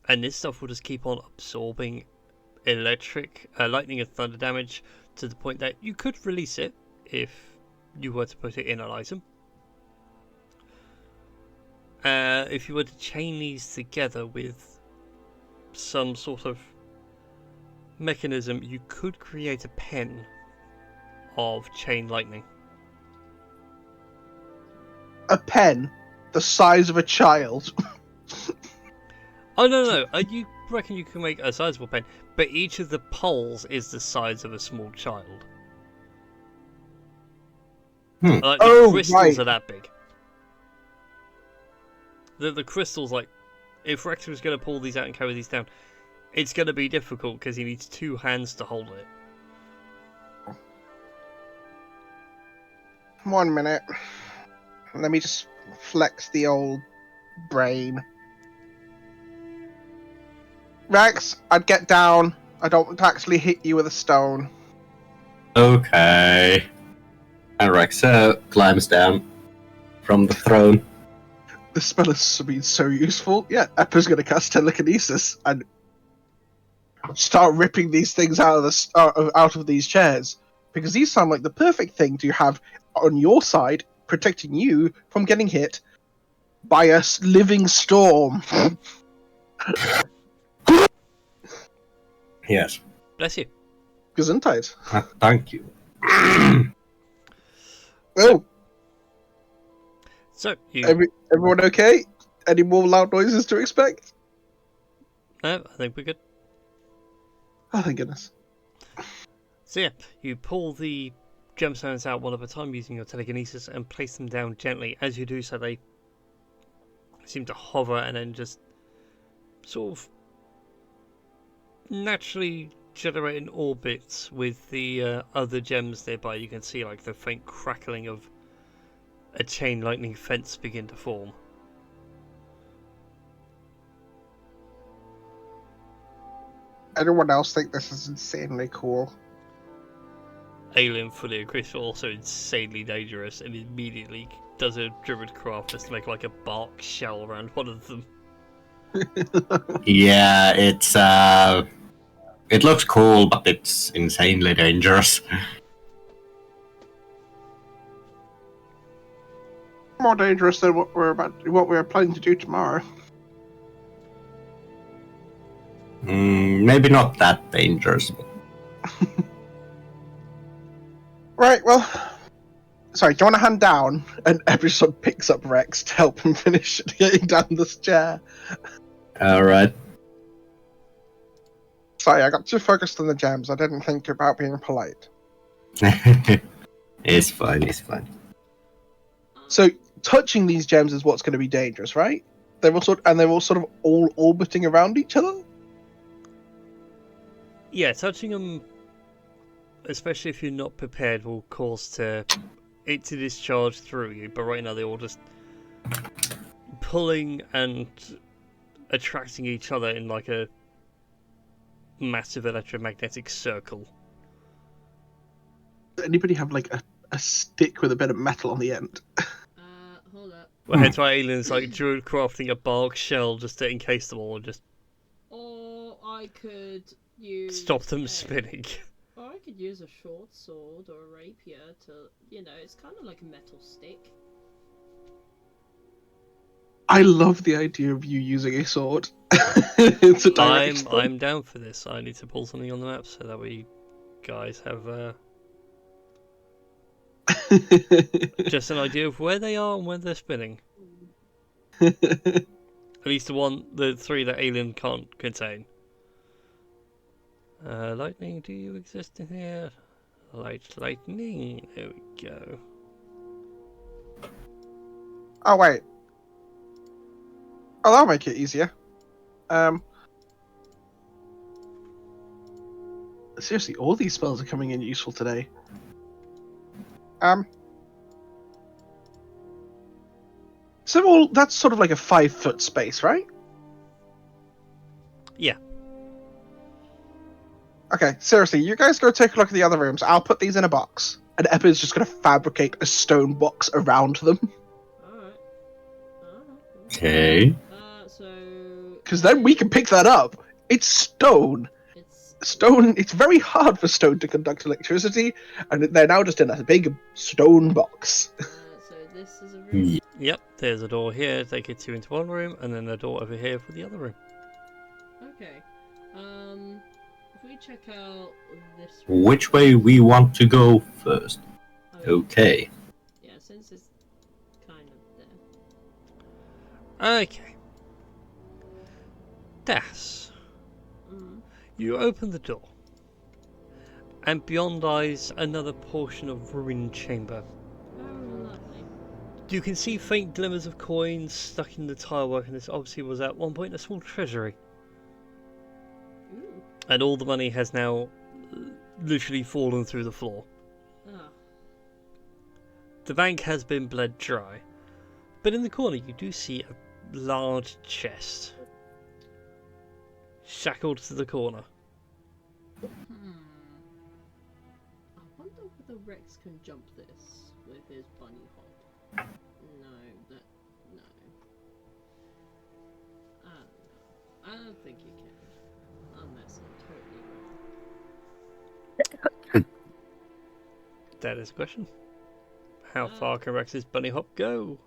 And this stuff will just keep on absorbing lightning and thunder damage to the point that you could release it if you were to put it in an item. If you were to chain these together with some sort of mechanism, you could create a pen of chain lightning. A pen the size of a child. Oh no! You reckon you can make a sizable pen, but each of the poles is the size of a small child. Hmm. Like, the Oh, crystals right. are that big. The crystals, like, if Rex was going to pull these out and carry these down, it's going to be difficult because he needs 2 hands to hold it. 1 minute. Let me just flex the old brain. Rex, I'd get down. I don't want to actually hit you with a stone. Okay. And Rex climbs down from the throne. The spell has been so useful. Yeah, Eppa's going to cast telekinesis and start ripping these things out of these chairs, because these sound like the perfect thing to have on your side, protecting you from getting hit by a living storm. Yes. Bless you. Gesundheit. Thank you. Oh, So, you... everyone okay? Any more loud noises to expect? No, I think we're good. Oh, thank goodness. So yeah, you pull the gemstones out one at a time using your telekinesis and place them down gently. As you do so, they seem to hover and then just sort of naturally generate in orbits with the other gems nearby. You can see like the faint crackling of a chain lightning fence begin to form. Anyone else think this is insanely cool? Alien fully agrees, but also insanely dangerous, and immediately does a druid craft just to make like a bark shell around one of them. Yeah, it looks cool, but it's insanely dangerous. More dangerous than what we're planning to do tomorrow. Maybe not that dangerous. Right, well, sorry, do you want to hand down? And every sort of picks up Rex to help him finish getting down this chair. Alright. Sorry, I got too focused on the gems. I didn't think about being polite. It's fine, it's fine. So, touching these gems is what's going to be dangerous, right? They're all sort of all orbiting around each other? Yeah, touching them, especially if you're not prepared, will cause it to discharge through you. But right now they're all just pulling and attracting each other in like a massive electromagnetic circle. Does anybody have like a stick with a bit of metal on the end? Hold up. Well, hence why aliens like druid crafting a bark shell just to encase them all and just Or I could use... stop them spinning. Or I could use a short sword or a rapier to, it's kind of like a metal stick. I love the idea of you using a sword. It's a direct stun. I'm down for this. I need to pull something on the map so that we guys have just an idea of where they are and when they're spinning. At least the 3 that Alien can't contain. Lightning, do you exist in here? Lightning. There we go. Oh wait. Oh, that'll make it easier. Seriously, all these spells are coming in useful today. So that's sort of like a 5-foot space, right? Yeah. Okay, seriously, you guys go take a look at the other rooms. I'll put these in a box. And Eppa's just going to fabricate a stone box around them. Alright. Okay. So... Because then we can pick that up. It's stone. It's very hard for stone to conduct electricity, and they're now just in a big stone box. So this is a room? Yep, there's a door here, take it 2 into one room, and then a door over here for the other room. Okay. If we check out this room... Which way we want to go first? Okay. Yeah, since it's kind of there. Okay. Das. You open the door, and beyond lies another portion of ruined chamber. Oh, lovely. You can see faint glimmers of coins stuck in the tilework, and this obviously was at one point a small treasury. Ooh. And all the money has now literally fallen through the floor. Ah. The bank has been bled dry, but in the corner you do see a large chest, shackled to the corner. I wonder whether Rex can jump this with his bunny hop. No. I don't think he can. Unless I'm totally wrong. That is a question. How far can Rex's bunny hop go?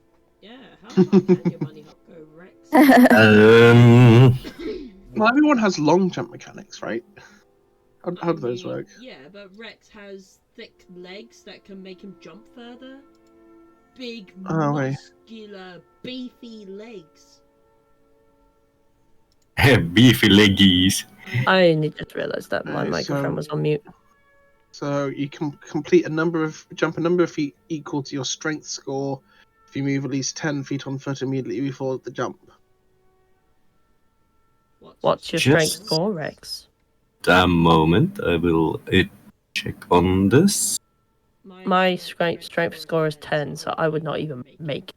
Yeah, how far can your bunny hop go, Rex? Well, everyone has long jump mechanics, right? How do those work? Yeah, but Rex has thick legs that can make him jump further. Big, Oh, wait. muscular, beefy legs. Beefy leggies. I only just realised that my Okay, microphone so- was on mute. So you can complete jump a number of feet equal to your strength score if you move at least 10 feet on foot immediately before the jump. What's your Just- strength score, Rex? A moment, I will check on this. My strength score is 10, so I would not even make it.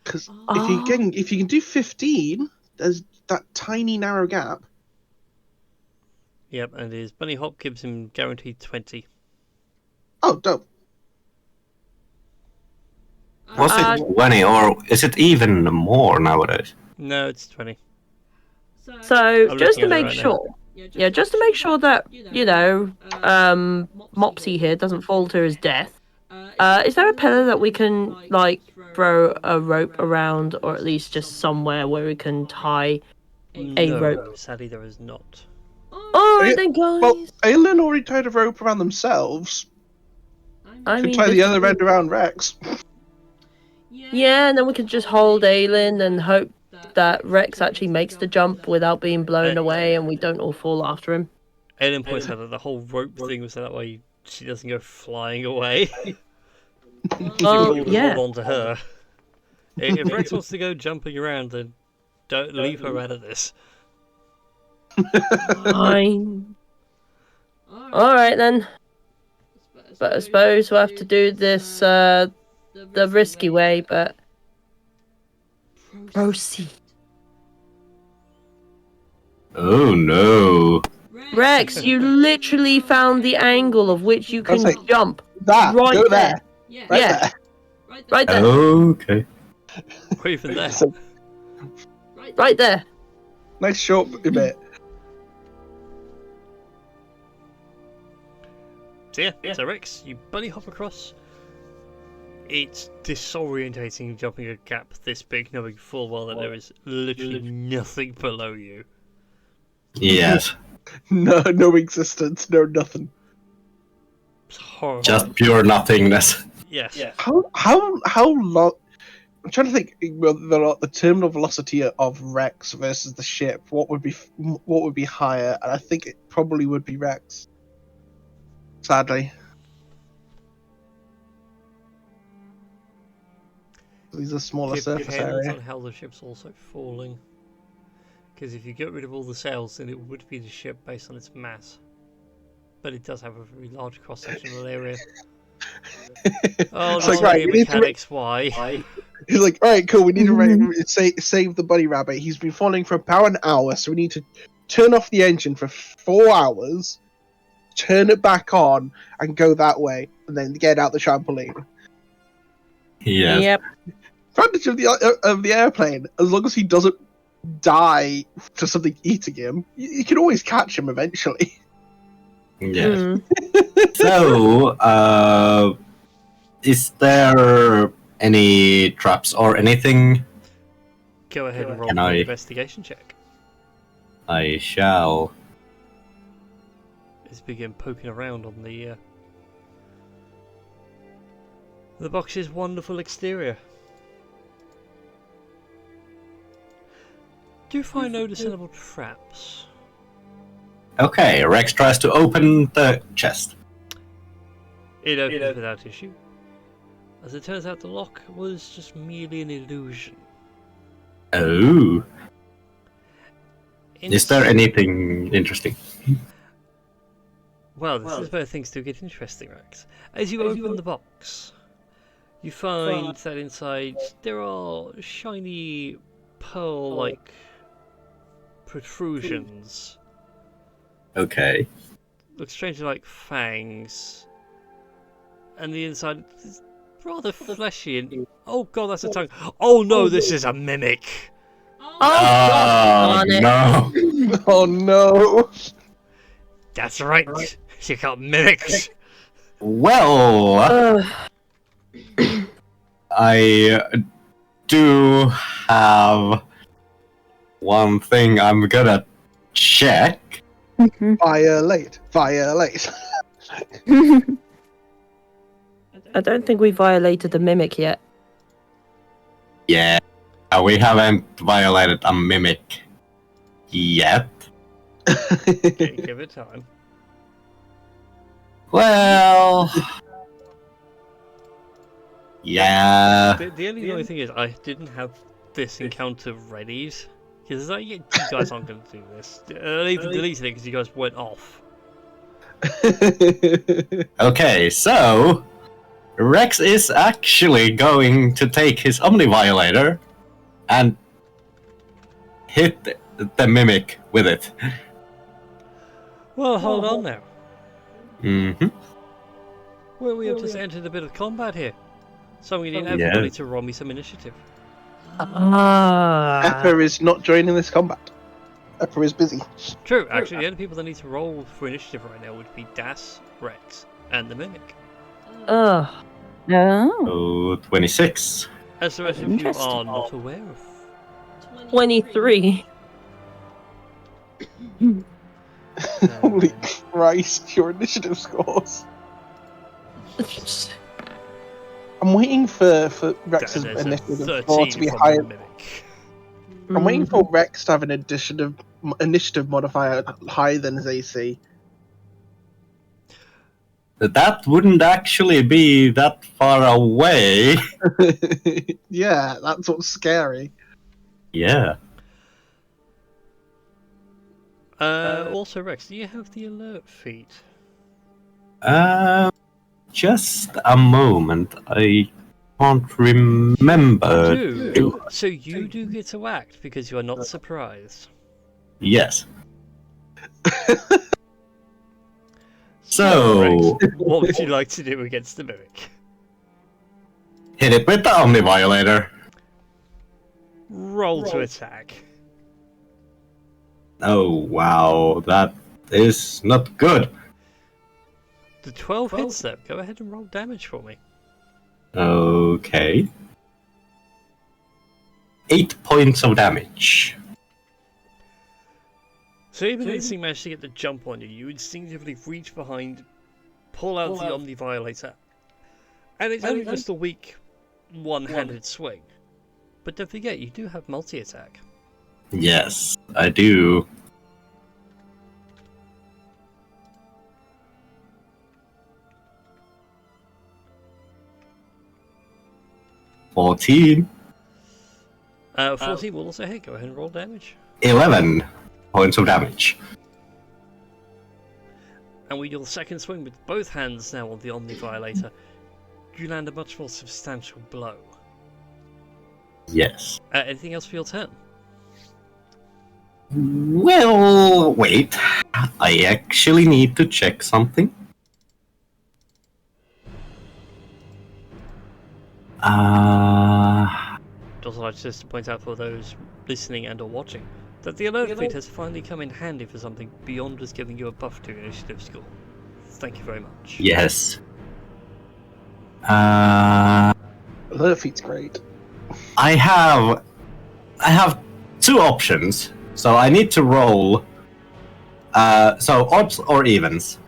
Because Oh. if you can do 15, there's that tiny narrow gap. Yep, and his bunny hop gives him guaranteed 20. Oh, dope. Was Uh, it 20 or is it even more nowadays? No, it's 20. So, I'm just to looking at it make right now. sure, yeah, just to make sure that, Mopsy here doesn't fall to his death, is there a pillar that we can, like, throw a rope around, or at least just somewhere where we can tie a No, rope? sadly there is not. Alright then, guys! Well, Aelin already tied a rope around themselves. I Could mean, tie the this other is- end around Rex. Yeah, and then we can just hold Aelin and hope that Rex actually makes the jump without being blown away and we don't all fall after him. Aiden points out that the whole rope thing was that way she doesn't go flying away. Well, Hold yeah. on to her. If Rex wants to go jumping around, then don't leave her out of this. Fine. Alright then. But I suppose we'll have to do this the risky way, but proceed. Oh no. Rex, you literally found the angle of which you can That's like- jump. That, Right go there. there. Right Yeah. there. Right there. Okay. Or even there. So, Right there. nice short bit. So yeah, so Rex, you bunny hop across. It's disorientating jumping a gap this big, knowing full well that there is literally nothing below you. Yes. No existence, no nothing. It's horrible. Just pure nothingness. Yes. How long? I'm trying to think. Well, the terminal velocity of Rex versus the ship. What would be higher? And I think it probably would be Rex. Sadly, these are smaller surface Depends area. on how the ship's also falling. Because if you get rid of all the sails, then it would be the ship based on its mass. But it does have a very large cross-sectional area. Oh, It's no, like, right, we need to mechanics, why? He's like, all right, cool. We need to save the bunny rabbit. He's been falling for about an hour, so we need to turn off the engine for 4 hours, turn it back on, and go that way, and then get out the trampoline. Yes. Yep. Advantage of the airplane, as long as he doesn't die to something eating him, you can always catch him eventually. Yes. Mm. So, is there any traps or anything? Go ahead and roll Can an I- investigation check. I shall. Let's begin poking around on the box's wonderful exterior. Do you find no discernible traps? Okay, Rex tries to open the chest. It opens without issue. As it turns out, the lock was just merely an illusion. Oh. Is there anything interesting? Well, this is where things do get interesting, Rex. As you open the box, you find that inside there are shiny pearl-like protrusions. Okay. Look strangely like fangs. And the inside is rather fleshy and... Oh god, that's a tongue. Oh no, this is a mimic! Oh, God, darn it. No. Oh no! That's right, you got mimics! Well, I do have one thing I'm gonna check. Violate. I don't think we violated the mimic yet. Yeah, we haven't violated a mimic yet. Okay, give it time. Well, yeah. The only thing is, I didn't have this encounter readied. Because like, you guys aren't going to do this. I even deleted it because you guys went off. Okay, so Rex is actually going to take his Omni Violator and hit the mimic with it. Well, hold on now. Mm-hmm. Well, we have just entered a bit of combat here. So we need Yeah. everybody to roll me some initiative. Eppa is not joining this combat. Eppa is busy. True, actually, the only people that need to roll for initiative right now would be Das, Rex, and the Mimic. Ugh. Oh. Oh, 26. As the rest of you Interesting. are not aware of. 23. Holy Christ, your initiative scores. I'm waiting for Rex's There's a initiative score 13 to be from higher. the Mimic. I'm waiting for Rex to have an initiative modifier higher than his AC. That wouldn't actually be that far away. Yeah, that's what's scary. Yeah. Also, Rex, do you have the alert feat? Just a moment. I can't remember. So you do get to act because you are not surprised. Yes. So, Rex, what would you like to do against the Mimic? hit it with the Omni Violator. Roll to attack. Oh, wow. That is not good. The 12 hits though. Go ahead and roll damage for me. Okay. 8 points of damage. So even though this thing managed to get the jump on you, you instinctively reach behind, pull out the Omni Violator, and it's only just a weak one-handed swing. But don't forget, you do have multi-attack. Yes, I do. $14. 14 will also hit. Go ahead and roll damage. 11 points of damage. And with your second swing with both hands now on the Omni Violator, you land a much more substantial blow. Yes. Anything else for your turn? Well, wait. I actually need to check something. Also, like just to point out for those listening and or watching, that the alert feat has finally come in handy for something beyond just giving you a buff to your initiative score. Thank you very much. Yes. Alert feat's great. I have two options. So I need to roll. So odds or evens.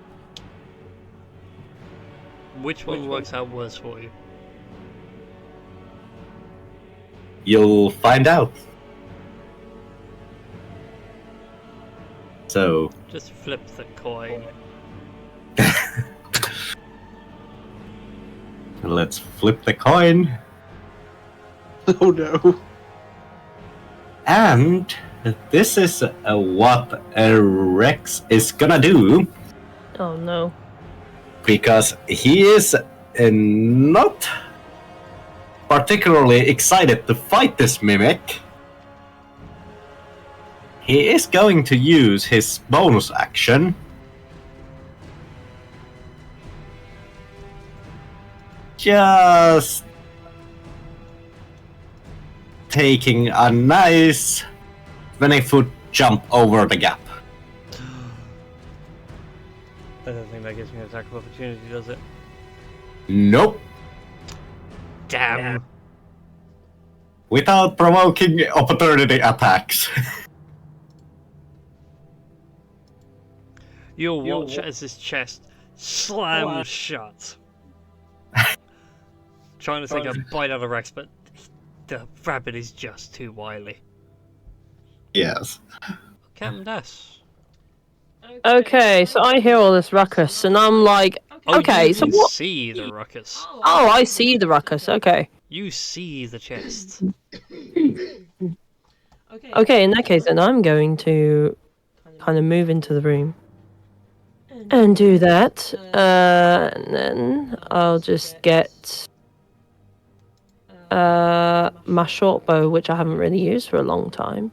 Which one works out worse for you? You'll find out. So Just flip the coin. let's flip the coin. Oh no. And this is what Rex is gonna do, Oh no. because he is not particularly excited to fight this mimic. He is going to use his bonus action. Just taking a nice 20-foot jump over the gap. I don't think that gives me an attack of opportunity, does it? Nope. Damn. Without provoking opportunity attacks. You'll watch as his chest slams shut. Trying to take a bite out of Rex, but the rabbit is just too wily. Yes. Captain Das. Okay, so I hear all this ruckus, and I'm like, Oh, okay, you so can what? see the ruckus. Oh, I see the ruckus. Okay. You see the chest. Okay, in that case, then I'm going to kind of move into the room and do that. And then I'll just get my short bow, which I haven't really used for a long time,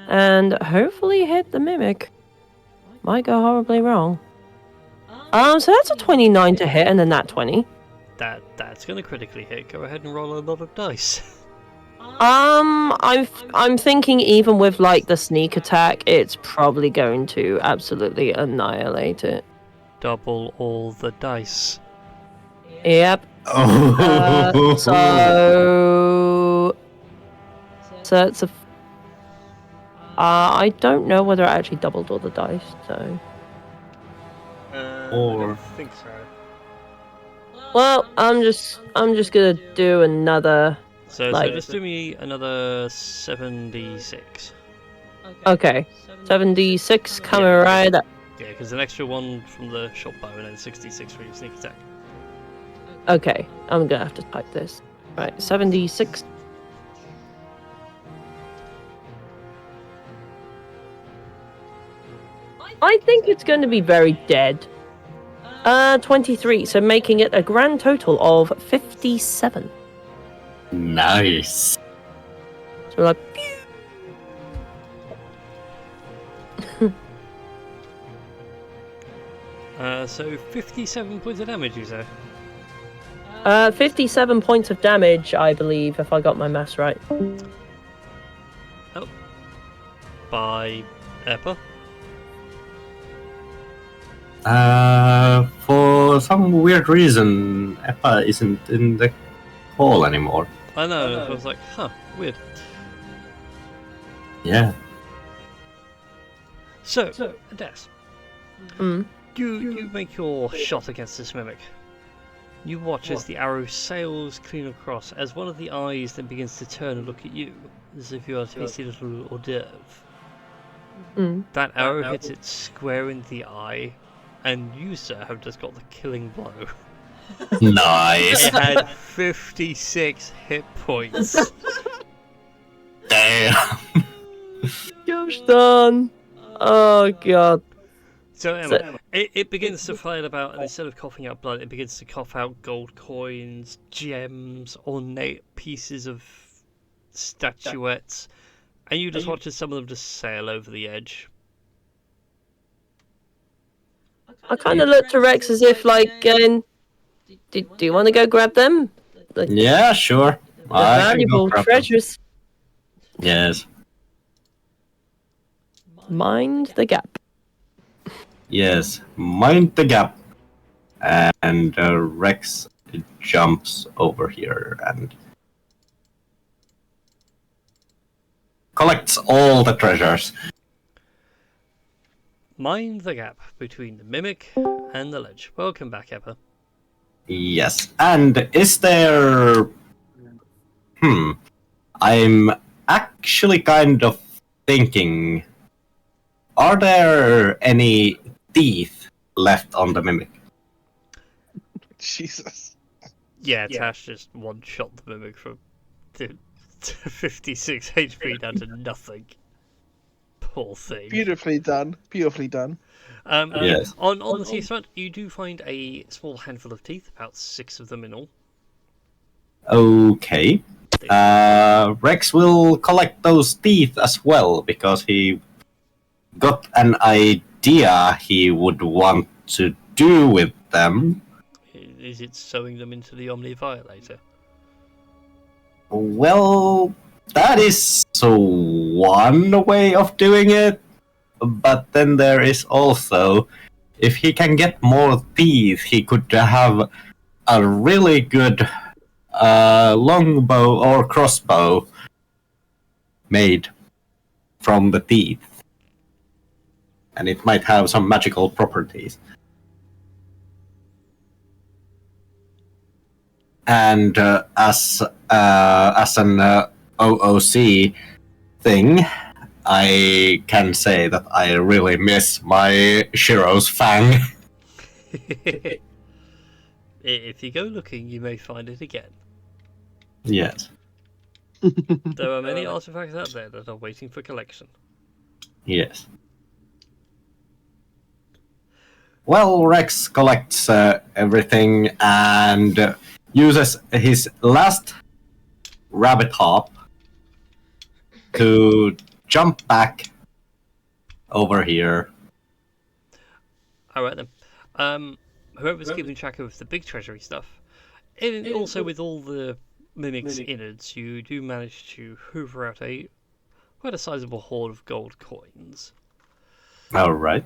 and hopefully hit the mimic. Might go horribly wrong. So that's a 29 to hit and a nat 20. That's gonna critically hit. Go ahead and roll a lot of dice. I'm thinking even with like the sneak attack, it's probably going to absolutely annihilate it. Double all the dice. Yep. Oh. So it's a. I don't know whether I actually doubled all the dice. So. I Or- don't think so. Well, I'm just gonna do another. So Like- just do me another 7d6. Okay, 76 coming Yeah. right up. Yeah, because an extra one from the short bow and then 66 for your sneak attack. Okay, I'm gonna have to type this. Right, 76. I think it's going to be very dead. 23, so making it a grand total of 57. Nice. So like, So 57 points of damage, you say? 57 points of damage, I believe, if I got my maths right. By Eppa? For some weird reason, Eppa isn't in the hall anymore. I know, I was like, huh, weird. Yeah. So, Des, Hmm. you make your shot against this mimic. You watch as the arrow sails clean across, as one of the eyes then begins to turn and look at you, as if you are a tasty little hors d'oeuvre. Mm. That arrow hits it square in the eye, and you, sir, have just got the killing blow. Nice. It had 56 hit points. Damn. Gosh darn. Oh god. So Emma, it begins to flail about, and instead of coughing out blood, it begins to cough out gold coins, gems, ornate pieces of statuettes, and you just watch as some of them just sail over the edge. I kind of look to Rex as if like, do you want to go grab them? The Yeah, sure. I can go valuable grab them. treasures. Yes. Mind the gap. Yes. Mind the gap. And Rex jumps over here and collects all the treasures. Mind the gap between the mimic and the ledge. Welcome back, Eppa. Yes. And is there... I'm actually kind of thinking are there any teeth left on the mimic? Jesus. Yeah, Tash just one-shot the mimic from to 56 HP down to nothing. Poor thing. Beautifully done. Beautifully done. Yes. On the teeth front, you do find a small handful of teeth, about 6 of them in all. Okay. Rex will collect those teeth as well, because he got an idea he would want to do with them. Is it sewing them into the Omni Violator? Well, that is one way of doing it, but then there is also, if he can get more teeth, he could have a really good longbow or crossbow made from the teeth. And it might have some magical properties. And as an OOC thing, I can say that I really miss my Shiro's fang. If you go looking, you may find it again. Yes. There are many artifacts out there that are waiting for collection. Yes. Well, Rex collects everything and uses his last rabbit hop to jump back over here. Alright then. Whoever's keeping track of the big treasury stuff, and also with all the mimics' innards, you do manage to hoover out quite a sizable hoard of gold coins. Alright.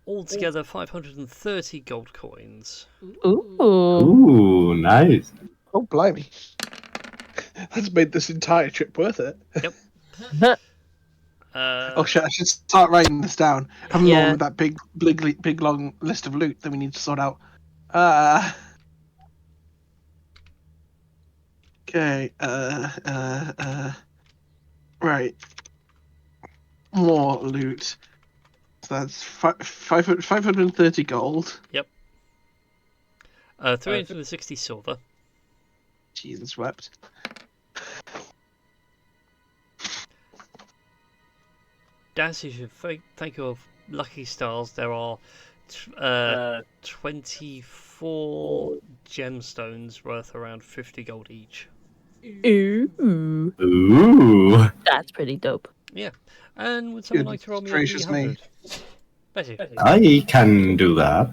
Altogether, 530 gold coins. Ooh. Ooh, nice. Oh, blimey. That's made this entire trip worth it. Yep. Oh shit, I should start writing this down. I'm Yeah. along with that big long list of loot that we need to sort out. Okay, right. More loot. So that's 530 gold. Yep. 360 silver. Jesus wept. As you should thank your lucky stars, there are 24 gemstones worth around 50 gold each. Ooh. Ooh. That's pretty dope. Yeah. And would someone like to roll me a Gracious me. D100? Betty. I can do that.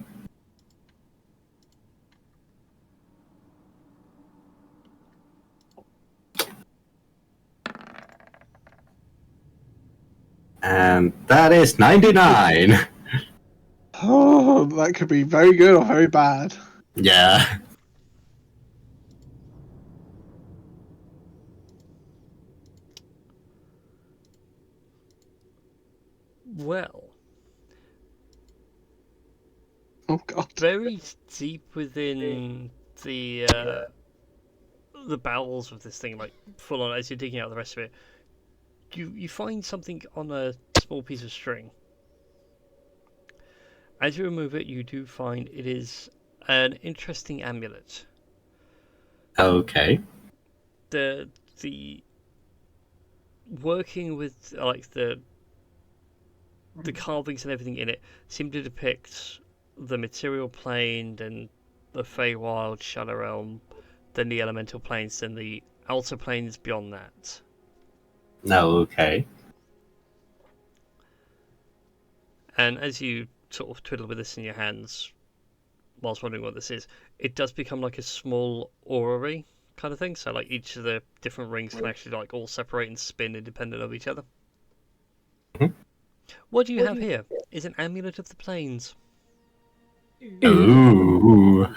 And that is 99. Oh, that could be very good or very bad. Yeah. Well, Oh god. very deep within the bowels of this thing, like full on, as you're digging out the rest of it, you find something on a small piece of string. As you remove it, you do find it is an interesting amulet. Okay. The working with like the carvings and everything in it seem to depict the material plane and the Feywild, Shadow Realm, then the elemental planes, then the outer planes beyond that. Okay. And as you sort of twiddle with this in your hands, whilst wondering what this is, it does become like a small orrery kind of thing. So like each of the different rings can actually like all separate and spin independent of each other. Mhm. What do you have here? Is an amulet of the plains. Ooh.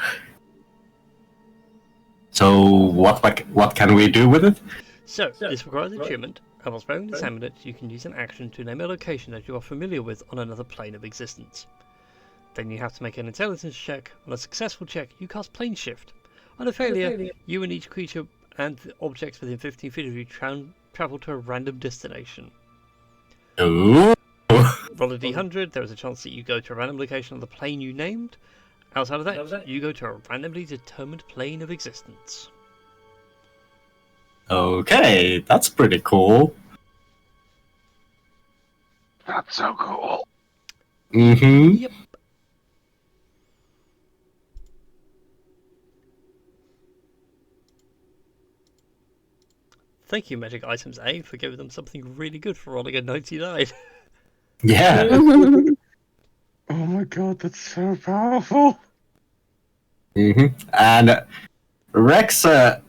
So what can we do with it? So this requires attunement, and whilst wearing this amulet, you can use an action to name a location that you are familiar with on another plane of existence. Then you have to make an intelligence check. On a successful check, you cast plane shift. On a failure, you and each creature and objects within 15 feet of you travel to a random destination. Ooh. Roll a d100, there is a chance that you go to a random location on the plane you named. Outside of that, you go to a randomly determined plane of existence. Okay, that's pretty cool. That's so cool. Mm-hmm. Yep. Thank you, Magic Items A, for giving them something really good for rolling a 99. Yeah. Oh my god, that's so powerful. Mm-hmm. And Rex, does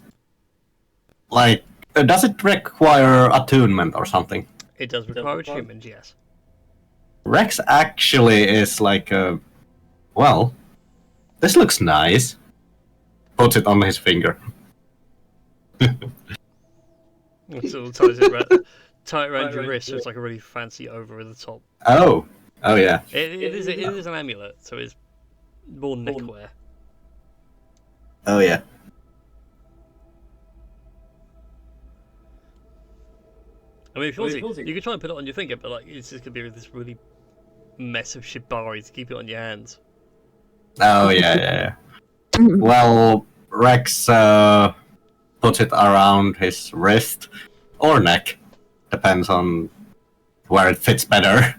it require attunement or something? It does require attunement, yes. Rex actually is like, well, this looks nice. Puts it on his finger. So ties it tie it around your wrist, so it's like a really fancy over the top. Oh yeah. It is an amulet, so it's more neckwear. Oh yeah. I mean, if you want to, you could try and put it on your finger, but like it's just gonna be this really mess of shibari to keep it on your hands. Oh yeah. Well, Rex puts it around his wrist or neck, depends on where it fits better.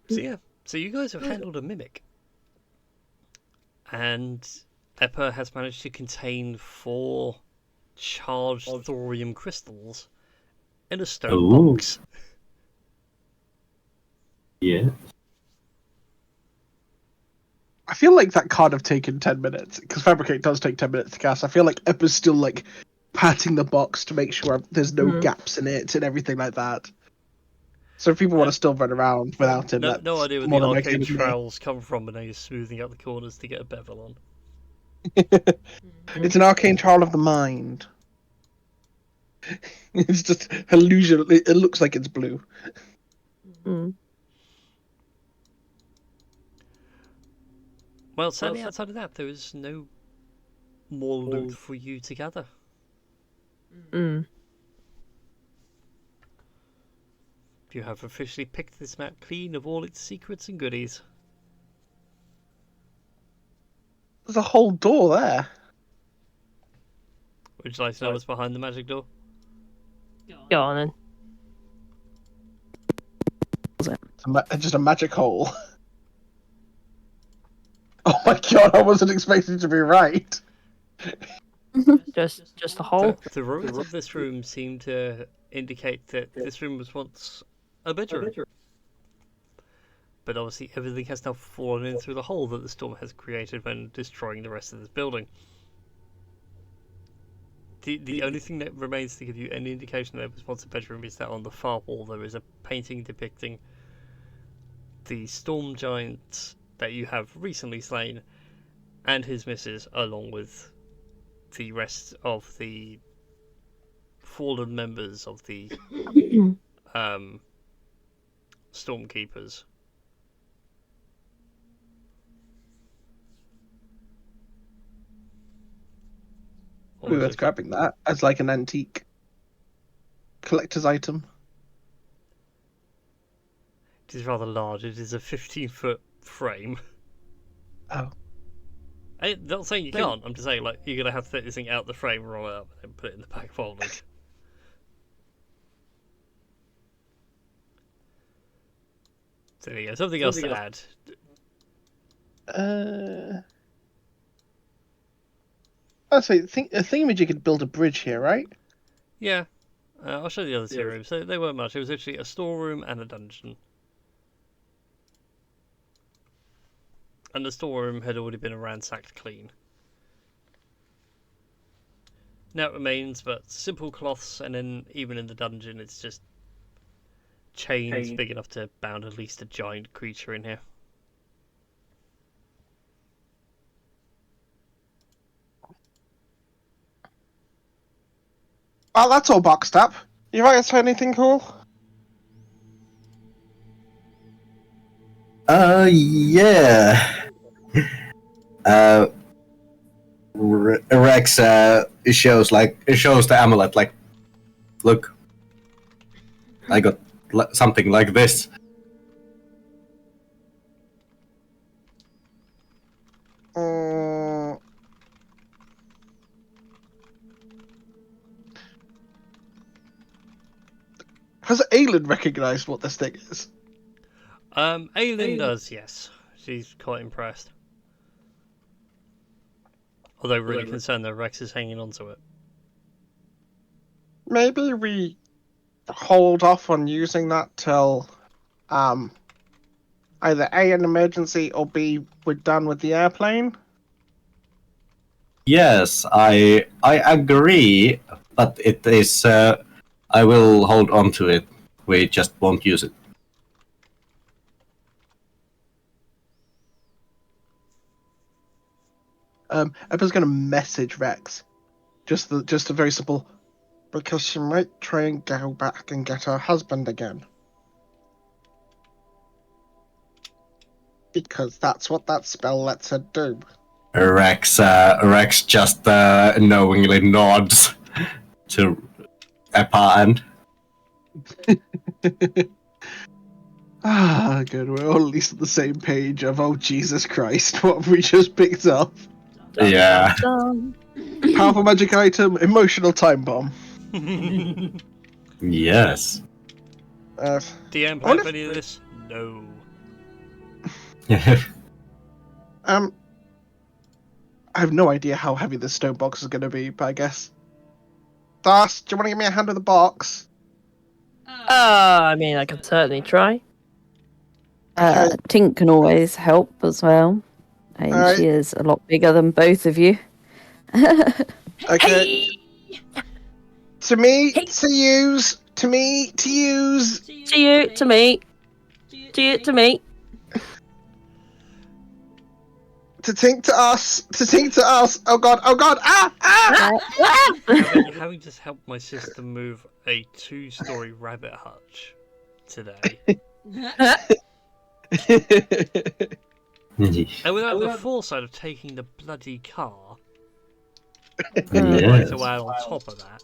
So yeah, so you guys have handled a mimic, and Eppa has managed to contain 4 charged thorium crystals in a stone Ooh. box. Yeah. I feel like that can't have taken 10 minutes, because Fabricate does take 10 minutes to cast. I feel like Eppa's still, like, patting the box to make sure there's no gaps in it and everything like that. So if people want to still run around without him, that's No idea where more the than arcade okay with me. trowels come from, but now you're smoothing out the corners to get a bevel on. It's an arcane trial of the mind. It's just illusion. It looks like it's blue. Mm. Well, sadly, outside of that, there is no more loot for you to gather. Mm. You have officially picked this map clean of all its secrets and goodies. There's a whole door there. Would you like to know what's behind the magic door? Go on then. It's just a magic hole. Oh my god, I wasn't expecting to be right. Just a hole. The ruins of this room seem to indicate that this room was once a bedroom. But obviously everything has now fallen in through the hole that the storm has created when destroying the rest of this building. The only thing that remains to give you any indication that it was once a bedroom is that on the far wall there is a painting depicting the storm giant that you have recently slain and his missus, along with the rest of the fallen members of the Stormkeepers. Ooh, that's grabbing that as like an antique collector's item. It is rather large. It is a 15-foot frame. Oh. I'm not saying you can't. I'm just saying, like, you're gonna have to take this thing out the frame, roll it up, and then put it in the back folding. So there you go. Something else to add. I say, a thingamajig could build a bridge here, right? Yeah. I'll show you the other 2 rooms. So they weren't much. It was actually a storeroom and a dungeon. And the storeroom had already been ransacked clean. Now it remains but simple cloths, and then even in the dungeon it's just chains big enough to bound at least a giant creature in here. Well, that's all boxed up. You guys find anything cool? Yeah. Rex it shows the amulet like, look, I got something like this. Has Aelin recognised what this thing is? Aelin does, yes. She's quite impressed. Although really concerned that Rex is hanging on to it. Maybe we hold off on using that till either A, an emergency, or B, we're done with the airplane. Yes, I agree, but it is. I will hold on to it. We just won't use it. Emma's going to message Rex. Just a very simple, because she might try and go back and get her husband again. Because that's what that spell lets her do. Rex just knowingly nods to Eppa and. Good. We're all at least on the same page of, oh, Jesus Christ, what have we just picked up? Yeah. Powerful magic item, emotional time bomb. Yes. DM I wonder have any of this? No. I have no idea how heavy this stone box is going to be, but I guess. Das, do you want to give me a hand with the box? I mean, I can certainly try. Tink can always help as well. And Alright. she is a lot bigger than both of you. Okay. To me, to use. To me, to use. To you, to me. To you, to me. To Tink, to us. To Tink, to us. Oh god, oh god. Having just helped my sister move a 2-story rabbit hutch today. And without the foresight of taking the bloody car, Yes. to add on top of that,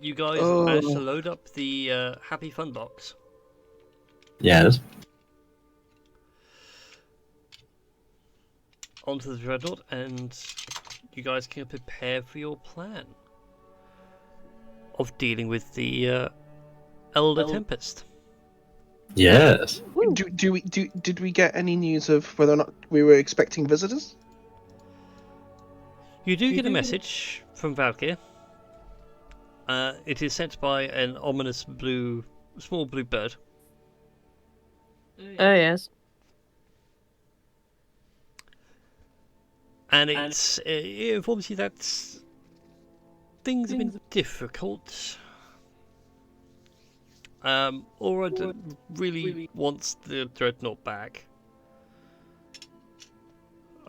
you guys managed to load up the Happy Fun box. Yes. Onto the Dreadnought, and you guys can prepare for your plan of dealing with the Elder Tempest. Yes. Did we get any news of whether or not we were expecting visitors? You do get a message from Valkyr. It is sent by an ominous small blue bird. Oh, yes. And it informs you that things have been difficult. Aura really wants the Dreadnought back.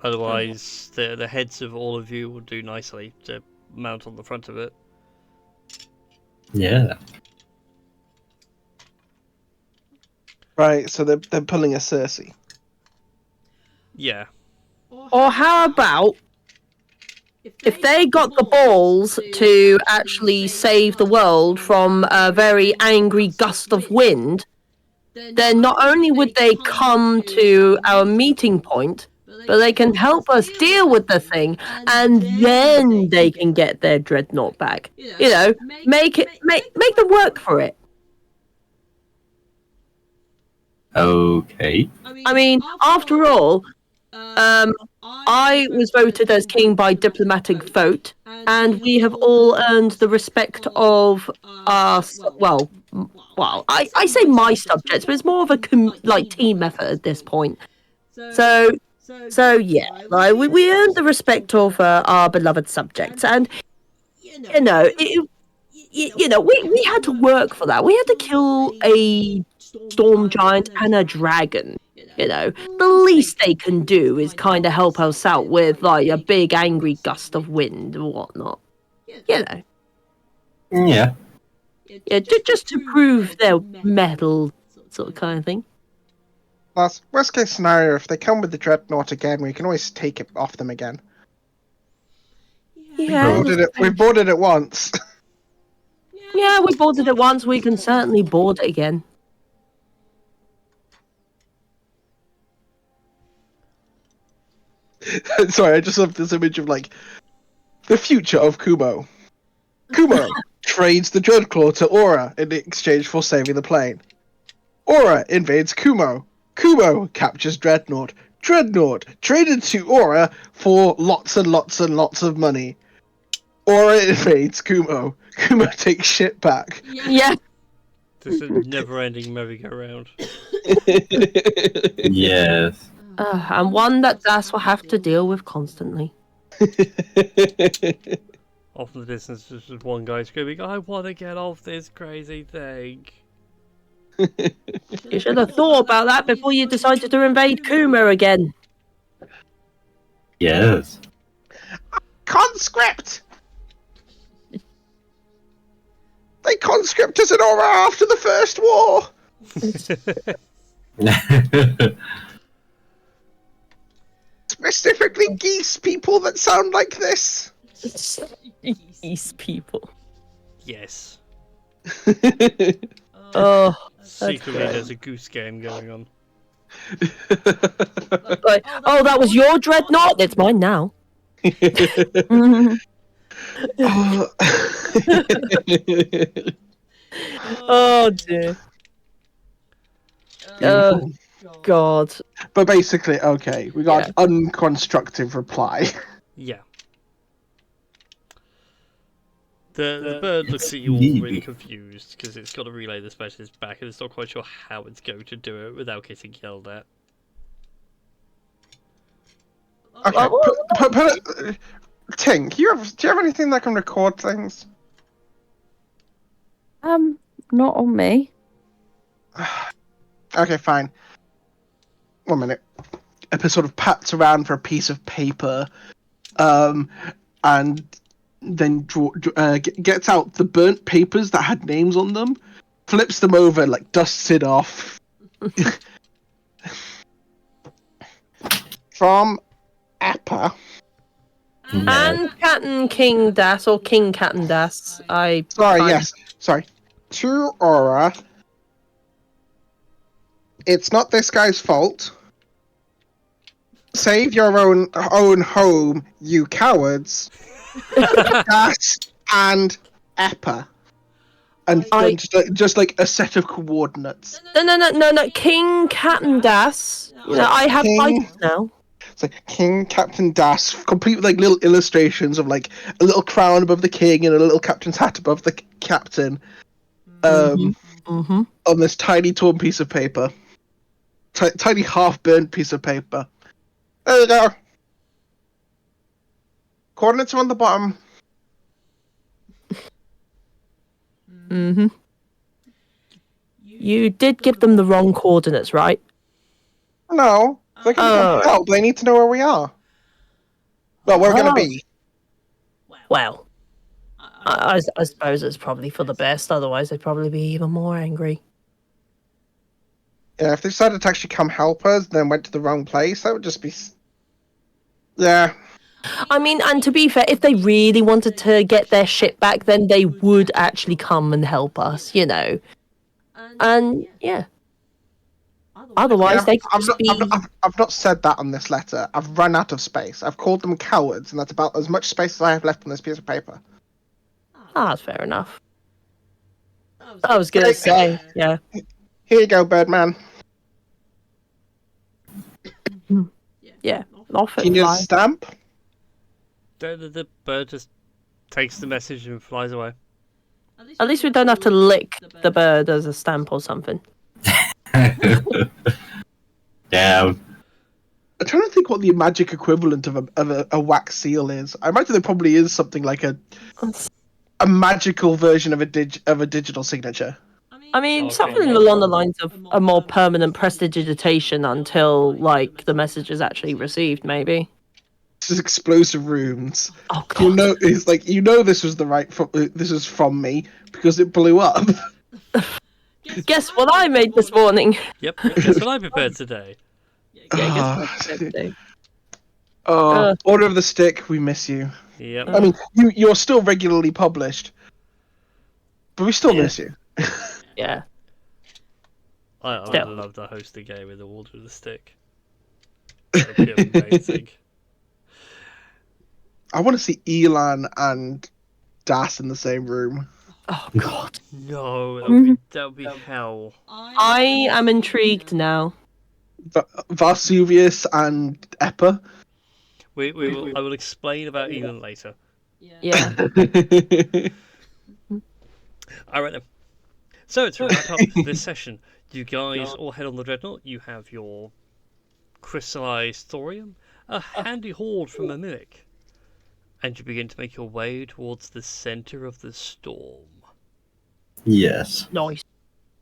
Otherwise, the heads of all of you will do nicely to mount on the front of it. Yeah. Right, so they're pulling a Cersei. Yeah. Or how about if they got the balls to actually save the world from a very angry gust of wind, then not only would they come to our meeting point, but they can help us deal with the thing, and then they can get their dreadnought back. You know, make them work for it. Okay. I mean, after all, I was voted as king by diplomatic vote, and we have all earned the respect of us. Well, I say my subjects, but it's more of a team effort at this point. So yeah, like we earned the respect of our beloved subjects, and we had to work for that. We had to kill a storm giant and a dragon. The least they can do is kind of help us out with like a big angry gust of wind or whatnot. Yeah. Yeah, just to prove their mettle, sort of kind of thing. That's worst case scenario. If they come with the dreadnought again, we can always take it off them again. Yeah, We've boarded it once. yeah, we boarded it once. We can certainly board it again. Sorry, I just love this image of like the future of Kumo. Kumo trades the Dreadclaw to Aura in exchange for saving the plane. Aura invades Kumo. Kumo captures Dreadnought. Dreadnought traded to Aura for lots and lots and lots of money. Aura invades Kumo. Kumo takes shit back. Yeah. This is a never-ending merry-go-round. Yes. And one that Das will have to deal with constantly. Off in the distance, there's just one guy screaming, I want to get off this crazy thing. You should have thought about that before you decided to invade Kumo again. Yes. Conscript! They conscripted us in Aura after the First War! Specifically geese people that sound like this. These people. Yes. Oh, Secretly, great. there's a goose game going on. like, oh, that was your dreadnought? It's mine now. Oh dear. Beautiful. God. But basically, okay, we got unconstructive reply. Yeah. The bird looks at you all indeed. really confused because it's got to relay this message back and it's not quite sure how it's going to do it without getting yelled at. Okay, Ting, do you have anything that can record things? Not on me. Okay, fine. 1 minute. Epa sort of pats around for a piece of paper, and then gets out the burnt papers that had names on them, flips them over, like dusts it off. From Epa. And Captain King Das, or King Captain Das. Sorry. To Aura. It's not this guy's fault. Save your own home, you cowards. Das and Epa. And then just like a set of coordinates. No. King Captain Das. You know, I have titles now. It's like King Captain Das, complete with like little illustrations of like a little crown above the king and a little captain's hat above the captain. On this tiny torn piece of paper. Tiny half-burned piece of paper. There you go. Coordinates are on the bottom. You did give them the wrong coordinates, right? No. They're going to come help. They need to know where we are. Well, we're going to be. Well, I suppose it's probably for the best, otherwise they'd probably be even more angry. Yeah, if they decided to actually come help us, then went to the wrong place, that would just be... Yeah. I mean, and to be fair, if they really wanted to get their shit back, then they would actually come and help us, you know. And, yeah. Otherwise, they could just be... I've not said that on this letter. I've run out of space. I've called them cowards, and that's about as much space as I have left on this piece of paper. that's fair enough. I was going to say, yeah. Here you go, Birdman. Yeah, off it Can you fly. stamp? The bird just takes the message and flies away. At least we don't have to lick the bird as a stamp or something. Yeah. I'm trying to think what the magic equivalent of a wax seal is. I imagine there probably is something like a magical version of a digital signature. I mean, Okay. something along the lines of a more permanent prestidigitation until, like, the message is actually received, maybe. This is explosive runes. Oh, God. It's like, this was this is from me because it blew up. Guess what I made this morning? Yep, that's what I prepared today. Yeah, guess Ah, what I made today. Order of the Stick, we miss you. Yep. I mean, you're still regularly published, but we still miss you. Yeah. I would Still. love to host a game with the Order of the Stick. That would be amazing. I want to see Elan and Das in the same room. Oh god. No, that would be hell. I am intrigued now. Varsuvius and Eppa. I will explain about Elon later. Yeah. Alright then. So to wrap up this session, you guys all head on the Dreadnought. You have your crystallized thorium, a handy hoard from a mimic, and you begin to make your way towards the center of the storm. Yes. Nice.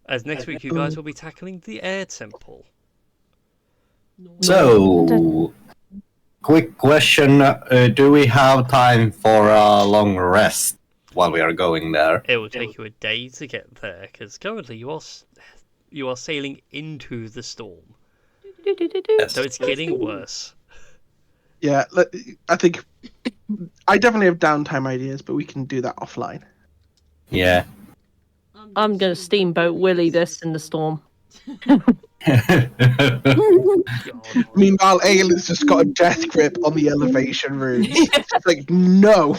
As next week you guys will be tackling the air temple. So, quick question: do we have time for a long rest while we are going there? It will take you a day to get there, because currently you are sailing into the storm. Yes. So it's getting worse. Yeah, I think I definitely have downtime ideas, but we can do that offline. Yeah. I'm gonna steamboat Willie this in the storm. God. Meanwhile, Aelin's just got a death grip on the elevation runes. It's like, no.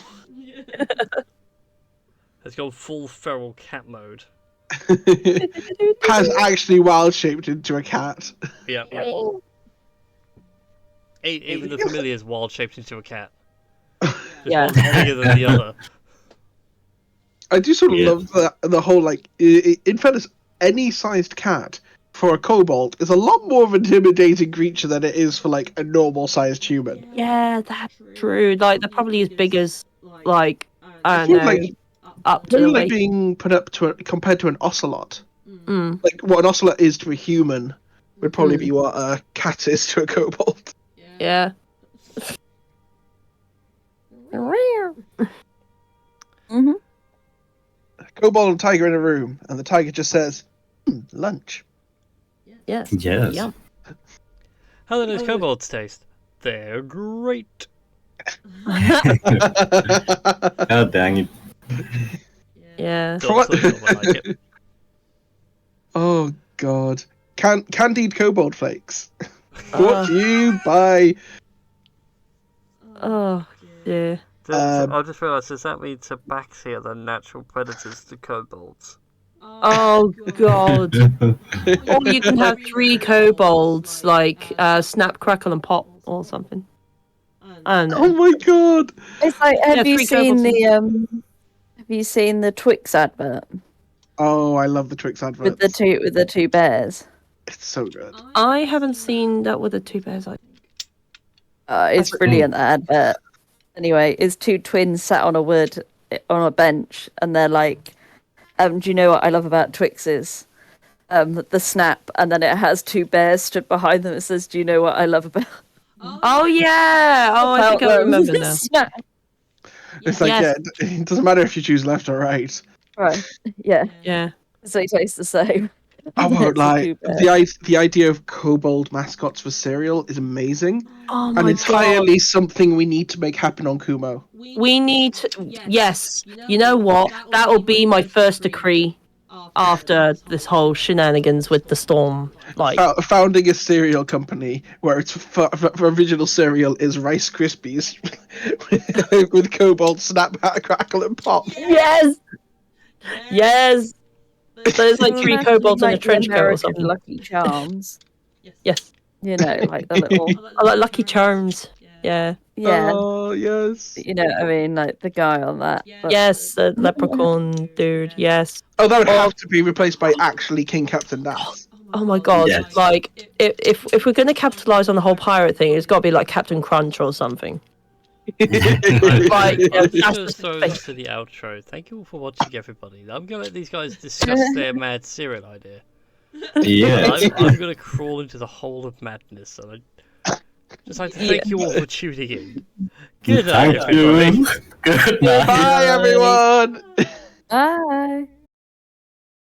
Let's go full feral cat mode. Has actually wild shaped into a cat. Yeah. Even the familiar's wild shaped into a cat. Just Yeah. one's bigger than the other. I do sort of Yeah. love the whole, like, in fairness, any sized cat for a kobold is a lot more of an intimidating creature than it is for, like, a normal sized human. Yeah, that's true. Like they're probably as big as like I I don't feel know, like, up to maybe the like waist. being put up to compared to an ocelot. Mm. Like, what an ocelot is to a human would probably be what a cat is to a kobold. Yeah. Mm-hmm. A kobold and tiger in a room, and the tiger just says, lunch. Yes. Yes. Yum. How do those kobolds taste? They're great. God dang it. Yeah. Don't like it. Oh, God. Candied kobold flakes. Brought to you by... Oh dear. I just realised, does that mean tabaxi are the natural predators to kobolds? Oh god. Or you can have 3 kobolds, like snap, crackle, and pop, or something. I don't Oh know. my God. It's like, have Yeah, you 3 seen kobolds. have you seen the Twix advert Oh, I love the Twix adverts. with the two bears? It's so good. I haven't seen that with the 2 bears. It's brilliant, that advert. Anyway, it's 2 twins sat on a bench, and they're like, do you know what I love about Twixes? The snap, and then it has 2 bears stood behind them. It says, "Do you know what I love about?" Oh yeah. Oh, I think I remember now. Snap. It's like, Yes. yeah, it doesn't matter if you choose left or right. Right. Yeah. Yeah. So it tastes the same. I won't It's the lie. 2 bears. The idea of kobold mascots for cereal is amazing, Oh and my entirely god. something we need to make happen on Kumo. We need to. Yes. You know what? That will be my first decree after this whole shenanigans with the storm. Like. Founding a cereal company where its original cereal is Rice Krispies with kobold snap, crackle, and pop. Yes. Yes. So there's like 3 Imagine kobolds in a like the trench coat or American something. Lucky Charms. Yes. You know, like the little. I like Lucky Charms. Yeah. Yeah. Oh, yes. You know what I mean? Like the guy on that. But- Yes, the leprechaun dude. Yes. Oh, that would have to be replaced by actually King Captain Das. Oh my god. Yes. Like, if we're gonna capitalize on the whole pirate thing, it's got to be like Captain Crunch or something. Like, I'm just that's going to throw the this to the outro. Thank you all for watching, everybody. I'm going to let these guys discuss their mad cereal idea. Yeah. I'm going to crawl into the hole of madness. And I just like to thank you all for tuning in. Good night, Thank everybody. you. Good night. Bye, everyone. Bye.